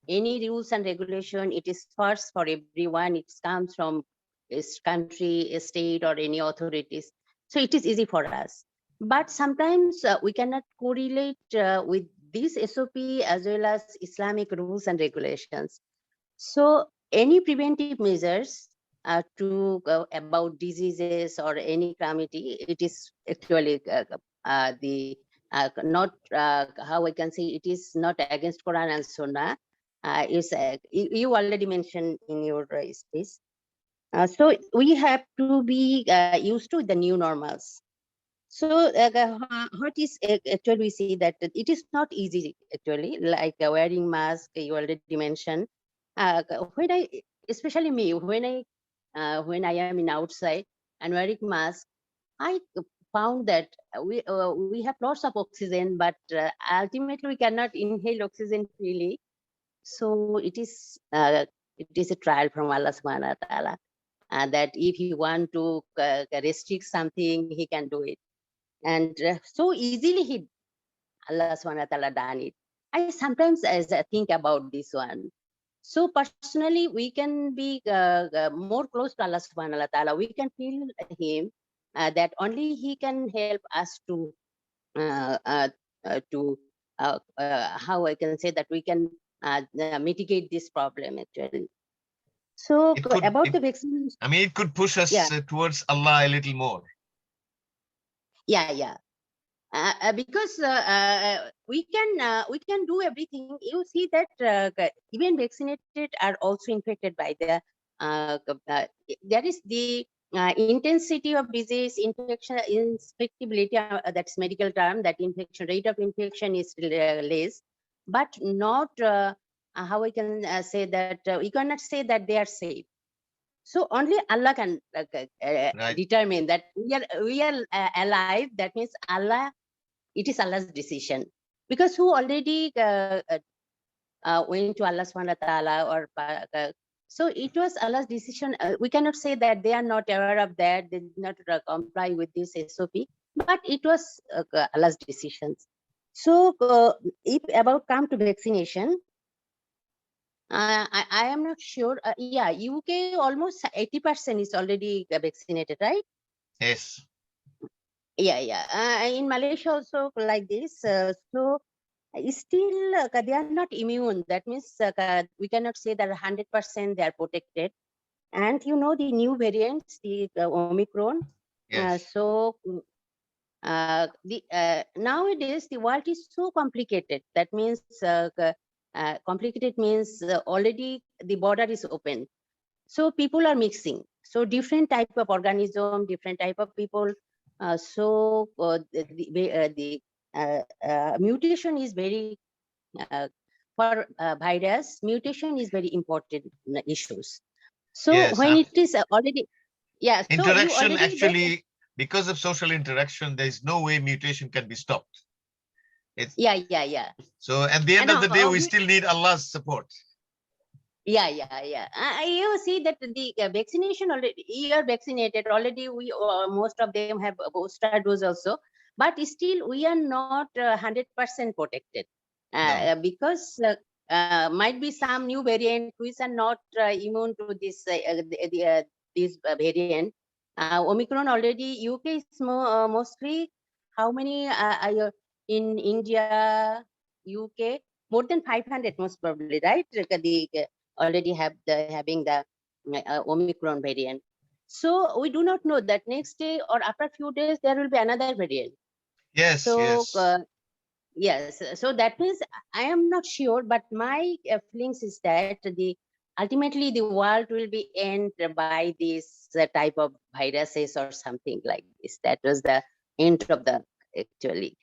any rules and regulation, it is first for everyone. It comes from its country, a state, or any authorities. So it is easy for us. But sometimes we cannot correlate with this SOP as well as Islamic rules and regulations. So any preventive measures about diseases or any calamity, it is actually not how I can say it is not against Quran and Sunnah. You already mentioned in your speech. So we have to be used to the new normals. So what is actually we see that it is not easy actually, like wearing mask, you already mentioned. When I, especially me, when I am in outside and wearing mask, I found that we have lots of oxygen, but ultimately we cannot inhale oxygen freely. So it is a trial from Allah Subhanahu wa Taala, that if he want to restrict something, he can do it. And so easily Allah Subhanahu wa Taala done it. I sometimes as I think about this one. So personally, we can be more close to Allah Subhanahu wa Taala. We can feel Him that only He can help us uh, uh, how I can say that we can mitigate this problem actually. So about the vaccine, I mean, it could push us yeah, towards Allah a little more. yeah. Because we can do everything. You see that even vaccinated are also infected by the there is the intensity of disease, infection, infectability. That's medical term. That infection rate of infection is less, but not how I can say that we cannot say that they are safe. So only Allah can Right. determine that we are alive. That means Allah, it is Allah's decision, because who already went to Allah Subhanahu wa Taala or so it was Allah's decision. We cannot say that they are not aware of that, they did not comply with this SOP, but it was Allah's decisions. So if about come to vaccination, I am not sure. Yeah, UK almost 80% is already vaccinated, right? Yes. Yeah. In Malaysia also like this. So still they are not immune. That means we cannot say that 100% they are protected. And you know the new variants, the Omicron. Yes. So nowadays the world is so complicated. That means complicated means already the border is open. So people are mixing. So different type of organism, different type of people. The mutation is very for virus. Mutation is very important issues. So Yes. when it is already, yeah. So you Interaction already actually, because of social interaction, there is no way mutation can be stopped. Yeah. So at the end of the day, we still need Allah's support. Yeah. You see that the vaccination already, you are vaccinated already. We most of them have booster dose also, but still we are not 100% protected because might be some new variant which are not immune to this variant. Omicron already UK is mostly how many in India, UK more than 500 most probably, right? Already having the Omicron variant. So we do not know that next day or after few days there will be another variant. Yes. So Yes. yes, so that means I am not sure, but my feelings is that ultimately the world will be end by this type of viruses or something like this. That was the end of the actually.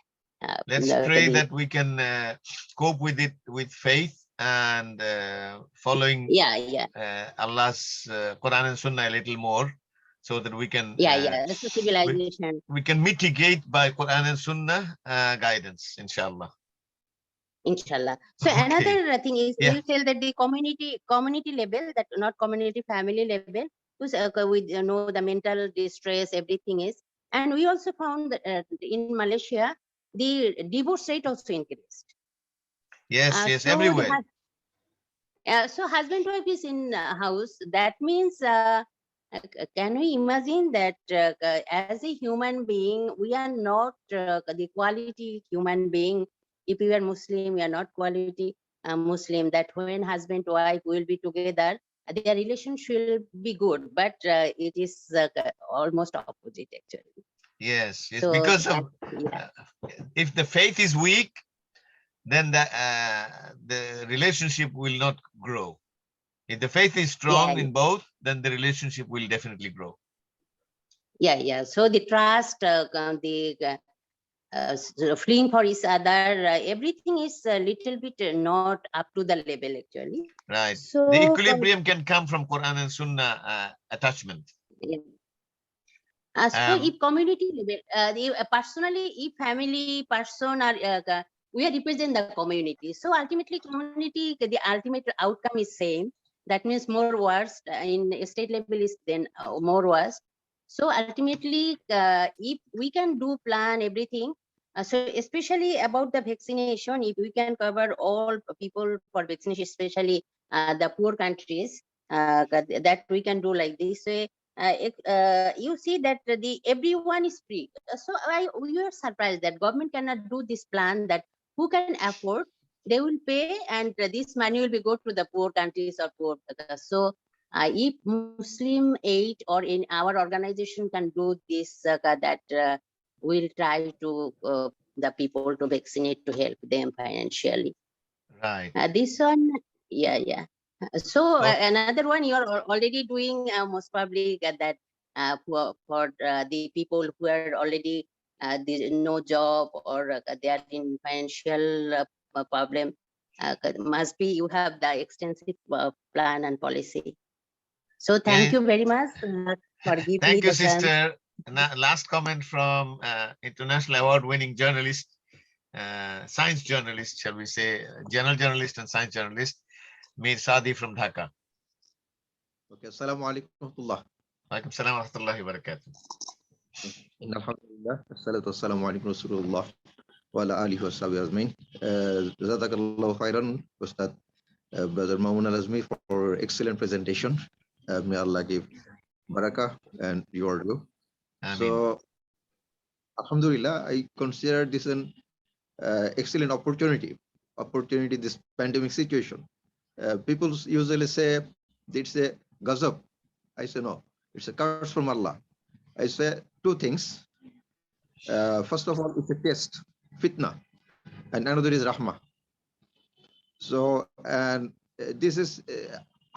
Let's pray The, that we can cope with it with faith and following yeah. Allah's Quran and Sunnah a little more, so that we can Yeah. It's a civilization. we can mitigate by Quran and Sunnah guidance, inshallah. Inshallah. So Okay. another thing is, Yeah. you tell that the community level, that not community, family level, we know the mental distress, everything is, and we also found that in Malaysia the divorce rate also increased. Yes, yes, So everywhere. so husband wife is in house. That means can we imagine that as a human being, we are not the quality human being. If we are Muslim, we are not quality Muslim. That when husband wife will be together, their relationship will be good. But it is almost opposite actually. Yes, yes, So because that, of if the faith is weak, then the relationship will not grow. If the faith is strong in both, then the relationship will definitely grow. Yeah. So the trust, fleeing for each other, everything is a little bit not up to the level actually. Right. So the equilibrium can come from Quran and Sunnah attachment. Yeah. So if community level, personally, if family person are, we are represent the community. So ultimately, community, the ultimate outcome is same. That means more worse in state level is then more worse. So ultimately, if we can do plan everything, so especially about the vaccination, if we can cover all people for vaccination, especially the poor countries, that we can do like this way. You see that the everyone is free. So we are surprised that government cannot do this plan, that who can afford, they will pay, and this money will be go to the poor countries or poor. So if Muslim Aid or in our organization can do this, that we'll try to the people to vaccinate to help them financially. Right. This one, yeah. So another one, you're already doing most probably that for the people who are already no job, or they are in financial problem. Must be you have the extensive plan and policy. So thank you very much for giving me Thank you, the chance. sister. Last comment from international award-winning journalist, science journalist, shall we say, journal journalist and science journalist, Mir Sadi from Dhaka. Okay, assalamu alaikum warahmatullah. Alaikum salam wa rahmatullahi wa barakatuh. Alhamdulillah, assalatu wassalamu alaikum rasulullah wa ala alihi wa sahbihi ajmain. Jazakallahu khairan, Ustadz Brother Mamoon Al-Azami, for excellent presentation. May Allah give barakah and reward you. So, alhamdulillah, I consider this an excellent opportunity, this pandemic situation. People usually say it's a ghazab. I say no, it's a curse from Allah. I say two things. First of all, it's a test, fitna, and another is rahmah. So, and this is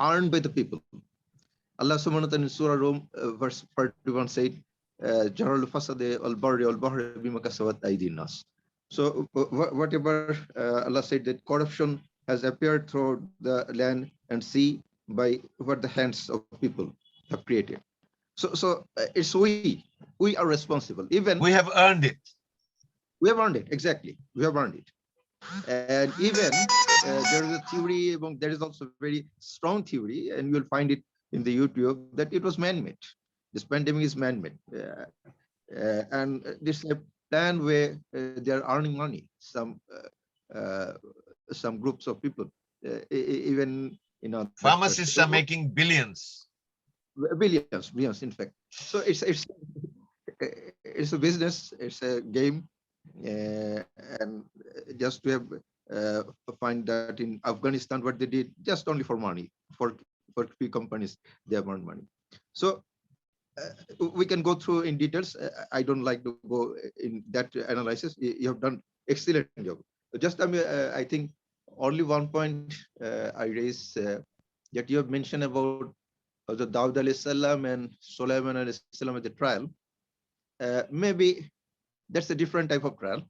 earned by the people. Allah subhanahu wa ta'ala in Surah Rum, verse 41 said, so whatever Allah said, that corruption has appeared through the land and sea by what the hands of people have created. So it's we are responsible. Even we have earned it. We have earned it, exactly. We have earned it. And even there is a theory, there is also a very strong theory, and you'll find it in the YouTube, that it was man-made. This pandemic is man-made. And this is a plan where they are earning money. Some groups of people, even pharmacists are making billions. Billions, in fact. So it's a business, it's a game, and just to have find that in Afghanistan, what they did just only for money, for few companies, they have earned money. So we can go through in details. I don't like to go in that analysis. You have done excellent job. Just I think only one point I raise that you have mentioned about the Dawud alayhi salam and Sulaiman alayhi salam at the trial. Maybe that's a different type of trial,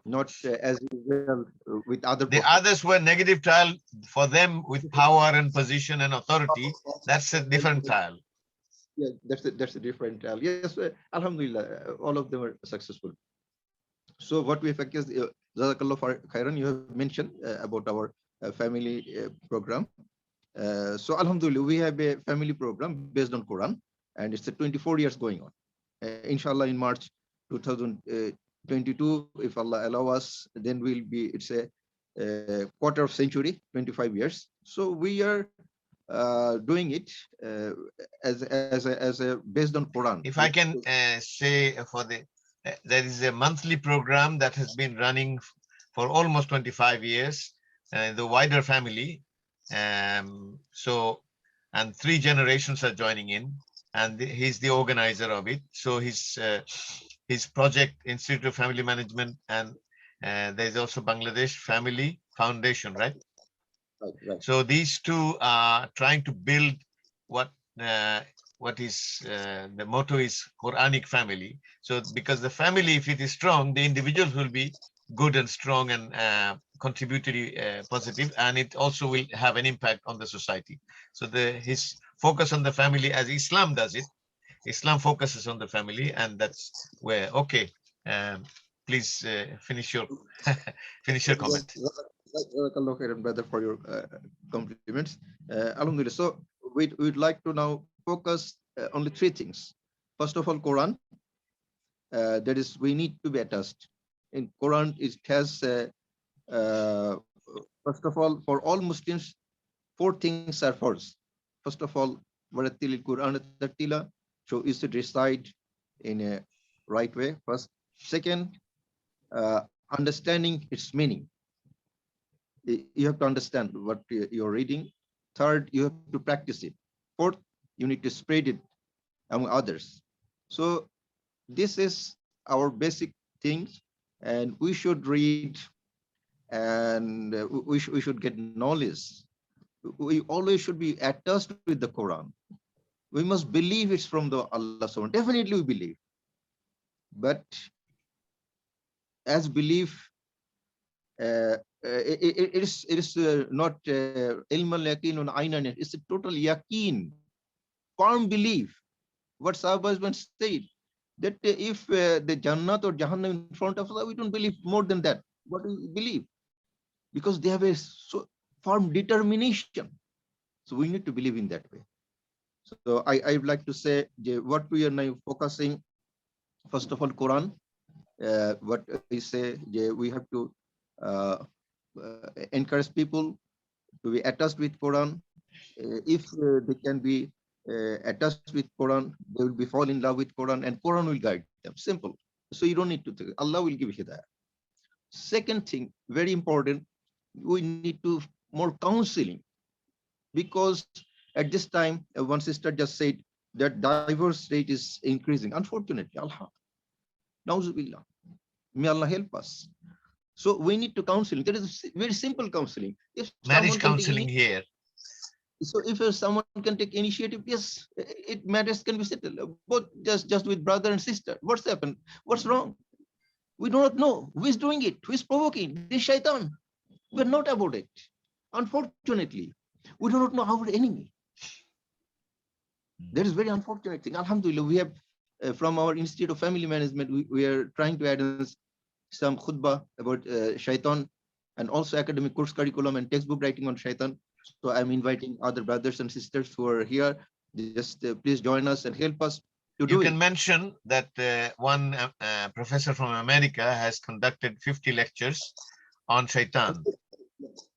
not as usual with other The prophets. others were negative trial for them with power and position and authority. That's a different trial. Yeah, that's a different trial. Yes, Alhamdulillah, all of them are successful. So what we have is, Jazakallah khairan, you have mentioned about our family program. So Alhamdulillah, we have a family program based on Quran, and it's a 24 years going on. Inshallah, in March 2022, if Allah allow us, then it's a quarter of century, 25 years. So we are doing it as a based on Quran. If I can say for there is a monthly program that has been running for almost 25 years, the wider family. So, and 3 generations are joining in, and he's the organizer of it. So his project, Institute of Family Management, and there's also Bangladesh Family Foundation, right? Right. So these two are trying to build what is the motto is Quranic family. So because the family, if it is strong, the individuals will be good and strong and contributory positive, and it also will have an impact on the society. So his focus on the family, as Islam does it, Islam focuses on the family, and that's where, okay, please finish your comment. Jazakallah khairan, brother, for your compliments. Alhamdulillah. So we'd like to now focus only 3 things. First of all, Quran. That is, we need to be attached. In Quran, it has, first of all, for all Muslims, 4 things are first. First of all, Waratil Quran Tartila, so is to recite in a right way. First. Second, understanding its meaning. You have to understand what you're reading. Third, you have to practice it. Fourth, you need to spread it among others. So this is our basic things, and we should read, and we should get knowledge. We always should be attached with the Quran. We must believe it's from the Allah subhanahu. Definitely we believe, but as belief, it is not ilm al-yaqeen on aynan. It's a total yaqeen, firm belief. What Sahabas once said, that if the Jannat or Jahannam in front of us, we don't believe more than that. What do we believe? Because they have a so firm determination. So we need to believe in that way. So I would like to say what we are now focusing, first of all, Quran. What we say, we have to encourage people to be attached with Quran. If they can be attached with Quran, they will be fall in love with Quran, and Quran will guide them. Simple. So you don't need to think. Allah will give you that. Second thing, very important, we need to more counseling, because at this time, one sister just said that divorce rate is increasing. Unfortunately, Nauzubillah. May Allah help us. So we need to counseling. There is very simple counseling. If Marriage counseling here. So if someone can take initiative, yes, matters can be settled. Both just with brother and sister. What's happened? What's wrong? We do not know who is doing it, who is provoking. This shaitan. We're not about it. Unfortunately, we do not know our enemy. That is very unfortunate thing. Alhamdulillah, we have from our Institute of Family Management, we are trying to add some khutbah about shaitan, and also academic course curriculum and textbook writing on shaitan. So I'm inviting other brothers and sisters who are here. Just please join us and help us to do it. You can mention that one professor from America has conducted 50 lectures on shaitan.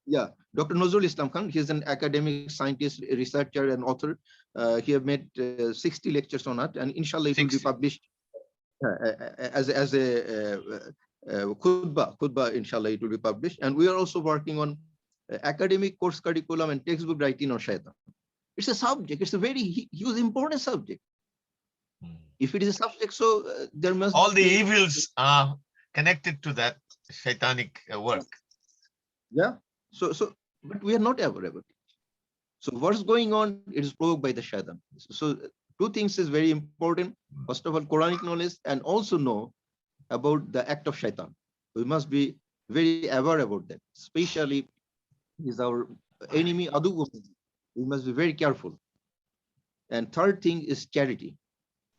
Yeah, Dr. Nozul Islam Khan, he's an academic scientist, researcher, and author. He have made 60 lectures on it, and inshallah it will be published as a khutbah, inshallah it will be published. And we are also working on academic course curriculum and textbook writing on shaitan. It's a subject, it's a very huge important subject. If it is a subject, so there must all the evils are connected to that shaitanic work. Yeah. So but we are not aware about it. So what's going on? It is provoked by the shaitan. So two things is very important. First of all, Quranic knowledge, and also know about the act of shaitan. We must be very aware about that. Especially is our enemy Adu. We must be very careful. And third thing is charity.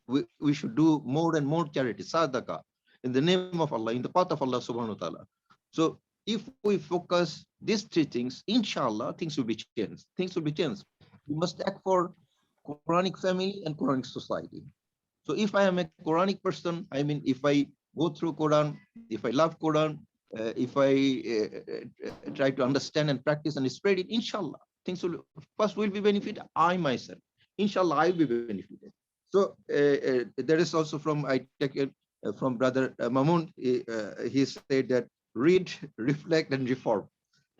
We should do more and more charity, sadaqah, in the name of Allah, in the path of Allah subhanahu wa ta'ala. So if we focus these three things, inshallah, things will be changed. Things will be changed. We must act for Quranic family and Quranic society. So if I am a Quranic person, I mean, if I go through Quran, if I love Quran, if I try to understand and practice and spread it, inshallah, things will first will be benefited. I myself, inshallah, I will be benefited. So there is also from, I take it from Brother Mamoon, he said that read, reflect, and reform.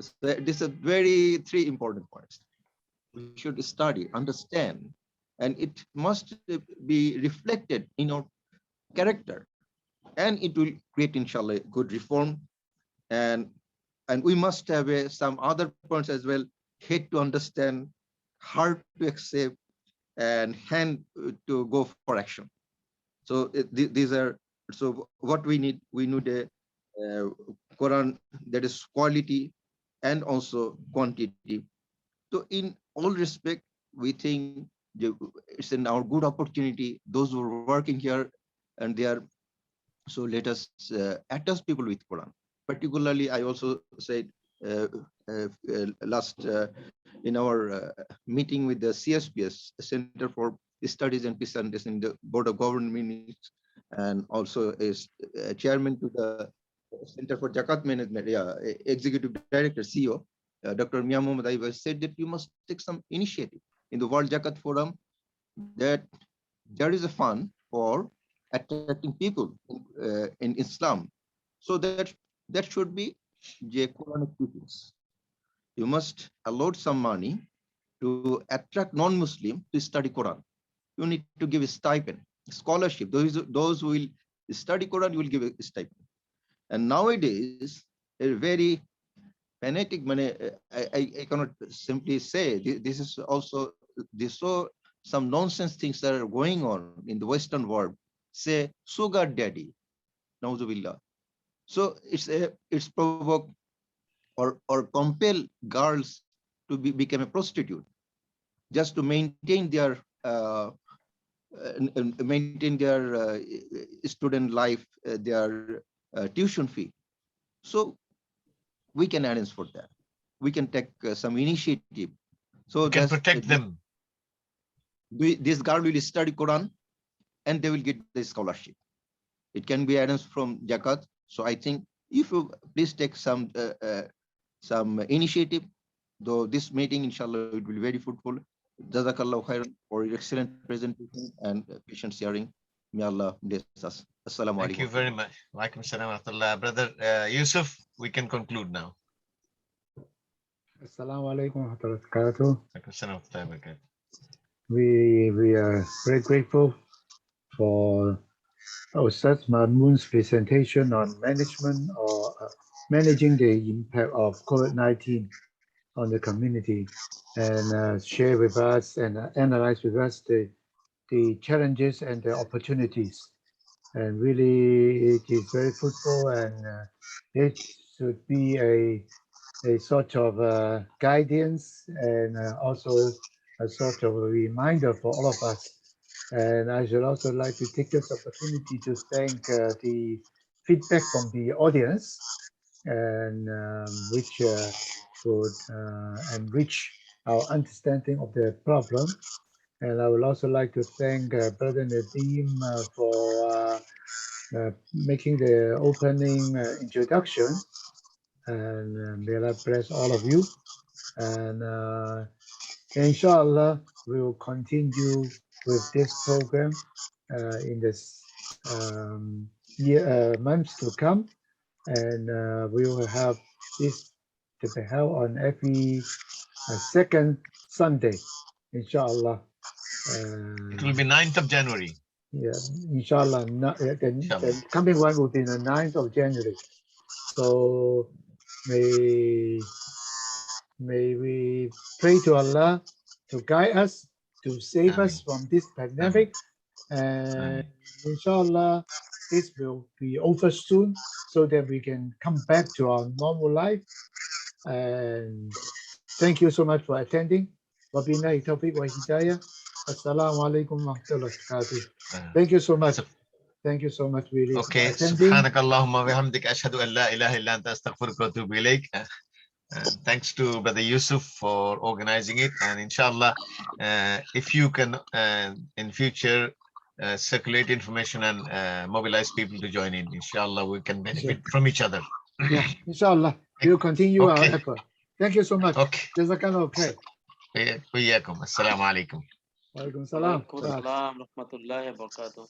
So this is very three important points. We should study, understand, and it must be reflected in our character, and it will create, inshallah, good reform. And we must have some other points as well: head to understand, heart to accept, and hand to go for action. So these are, so what we need a Quran that is quality and also quantity. So in all respect, we think it's in our good opportunity, those who are working here, and they are, so let us attach people with Quran. Particularly, I also said last in our meeting with the CSPS, Center for Studies and Peace and in the Board of Government Ministers, and also is chairman to the Center for Zakat Management, Executive Director, CEO, Dr. Mia Mohammed, I said that you must take some initiative in the World Zakat Forum, that there is a fund for attracting people in Islam. So that should be the Quranic teachings. You must allot some money to attract non-Muslim to study Quran. You need to give a stipend, scholarship. Those who will study Quran, you will give a stipend. And nowadays, a very fanatic money. I cannot simply say this is also this. So some nonsense things that are going on in the Western world. Say sugar daddy, nauzubillah. So it's provoke or compel girls to become a prostitute just to maintain their student life, their tuition fee. So we can arrange for that. We can take some initiative. So you can protect them. This girl will study Quran and they will get the scholarship. It can be arranged from Zakat. So I think if you please take some initiative, though this meeting, inshallah, it will be very fruitful. Jazakallah khairan for your excellent presentation and patient sharing. May Allah bless us. Assalamu alaikum. Thank you very much. Walaikum salam wa rahmatullah. Brother Yusuf, we can conclude now. Assalamu alaikum wa rahmatullahi wa barakatuh. Walaikum salam wa rahmatullahi wa barakatuh. We are very grateful for Ustadz Mamoon's presentation on management or managing the impact of COVID-19 on the community, and share with us and analyze with us the challenges and the opportunities. And really, it is very fruitful, and it should be a sort of guidance and also a sort of a reminder for all of us. And I should also like to take this opportunity to thank the feedback from the audience, and which would enrich our understanding of the problem. And I would also like to thank Brother Nadeem for making the opening introduction. And may Allah bless all of you. And inshallah, we will continue with this program in this months to come. And we will have this to be held on every second Sunday, inshallah. It will be 9th of January. Yeah, inshallah. The coming one will be the 9th of January. So may May we pray to Allah to guide us, to save us Ameen. from this pandemic. And inshallah, this will be over soon so that we can come back to our normal life. And thank you so much for attending. Wabillahi taufiq wa hidayah. Assalamu alaikum wa rahmatullahi wa barakatuh. Thank you so much. Thank you so much, really, for Okay. attending. Subhanak Allahumma wa bihamdik ashhadu an la ilaha illa anta astaghfiruka wa atubu ilayk. And thanks to Brother Yusuf for organizing it. And inshallah, if you can in future circulate information and mobilize people to join in, inshallah, we can benefit from each other. Yeah, inshallah, we'll continue our Okay. effort. Thank you so much. Okay. Jazakallah khair. وإياكم. السلام عليكم. Wa alaikum salam. Wa alaikum salam, rahmatullahi wa barakatuh.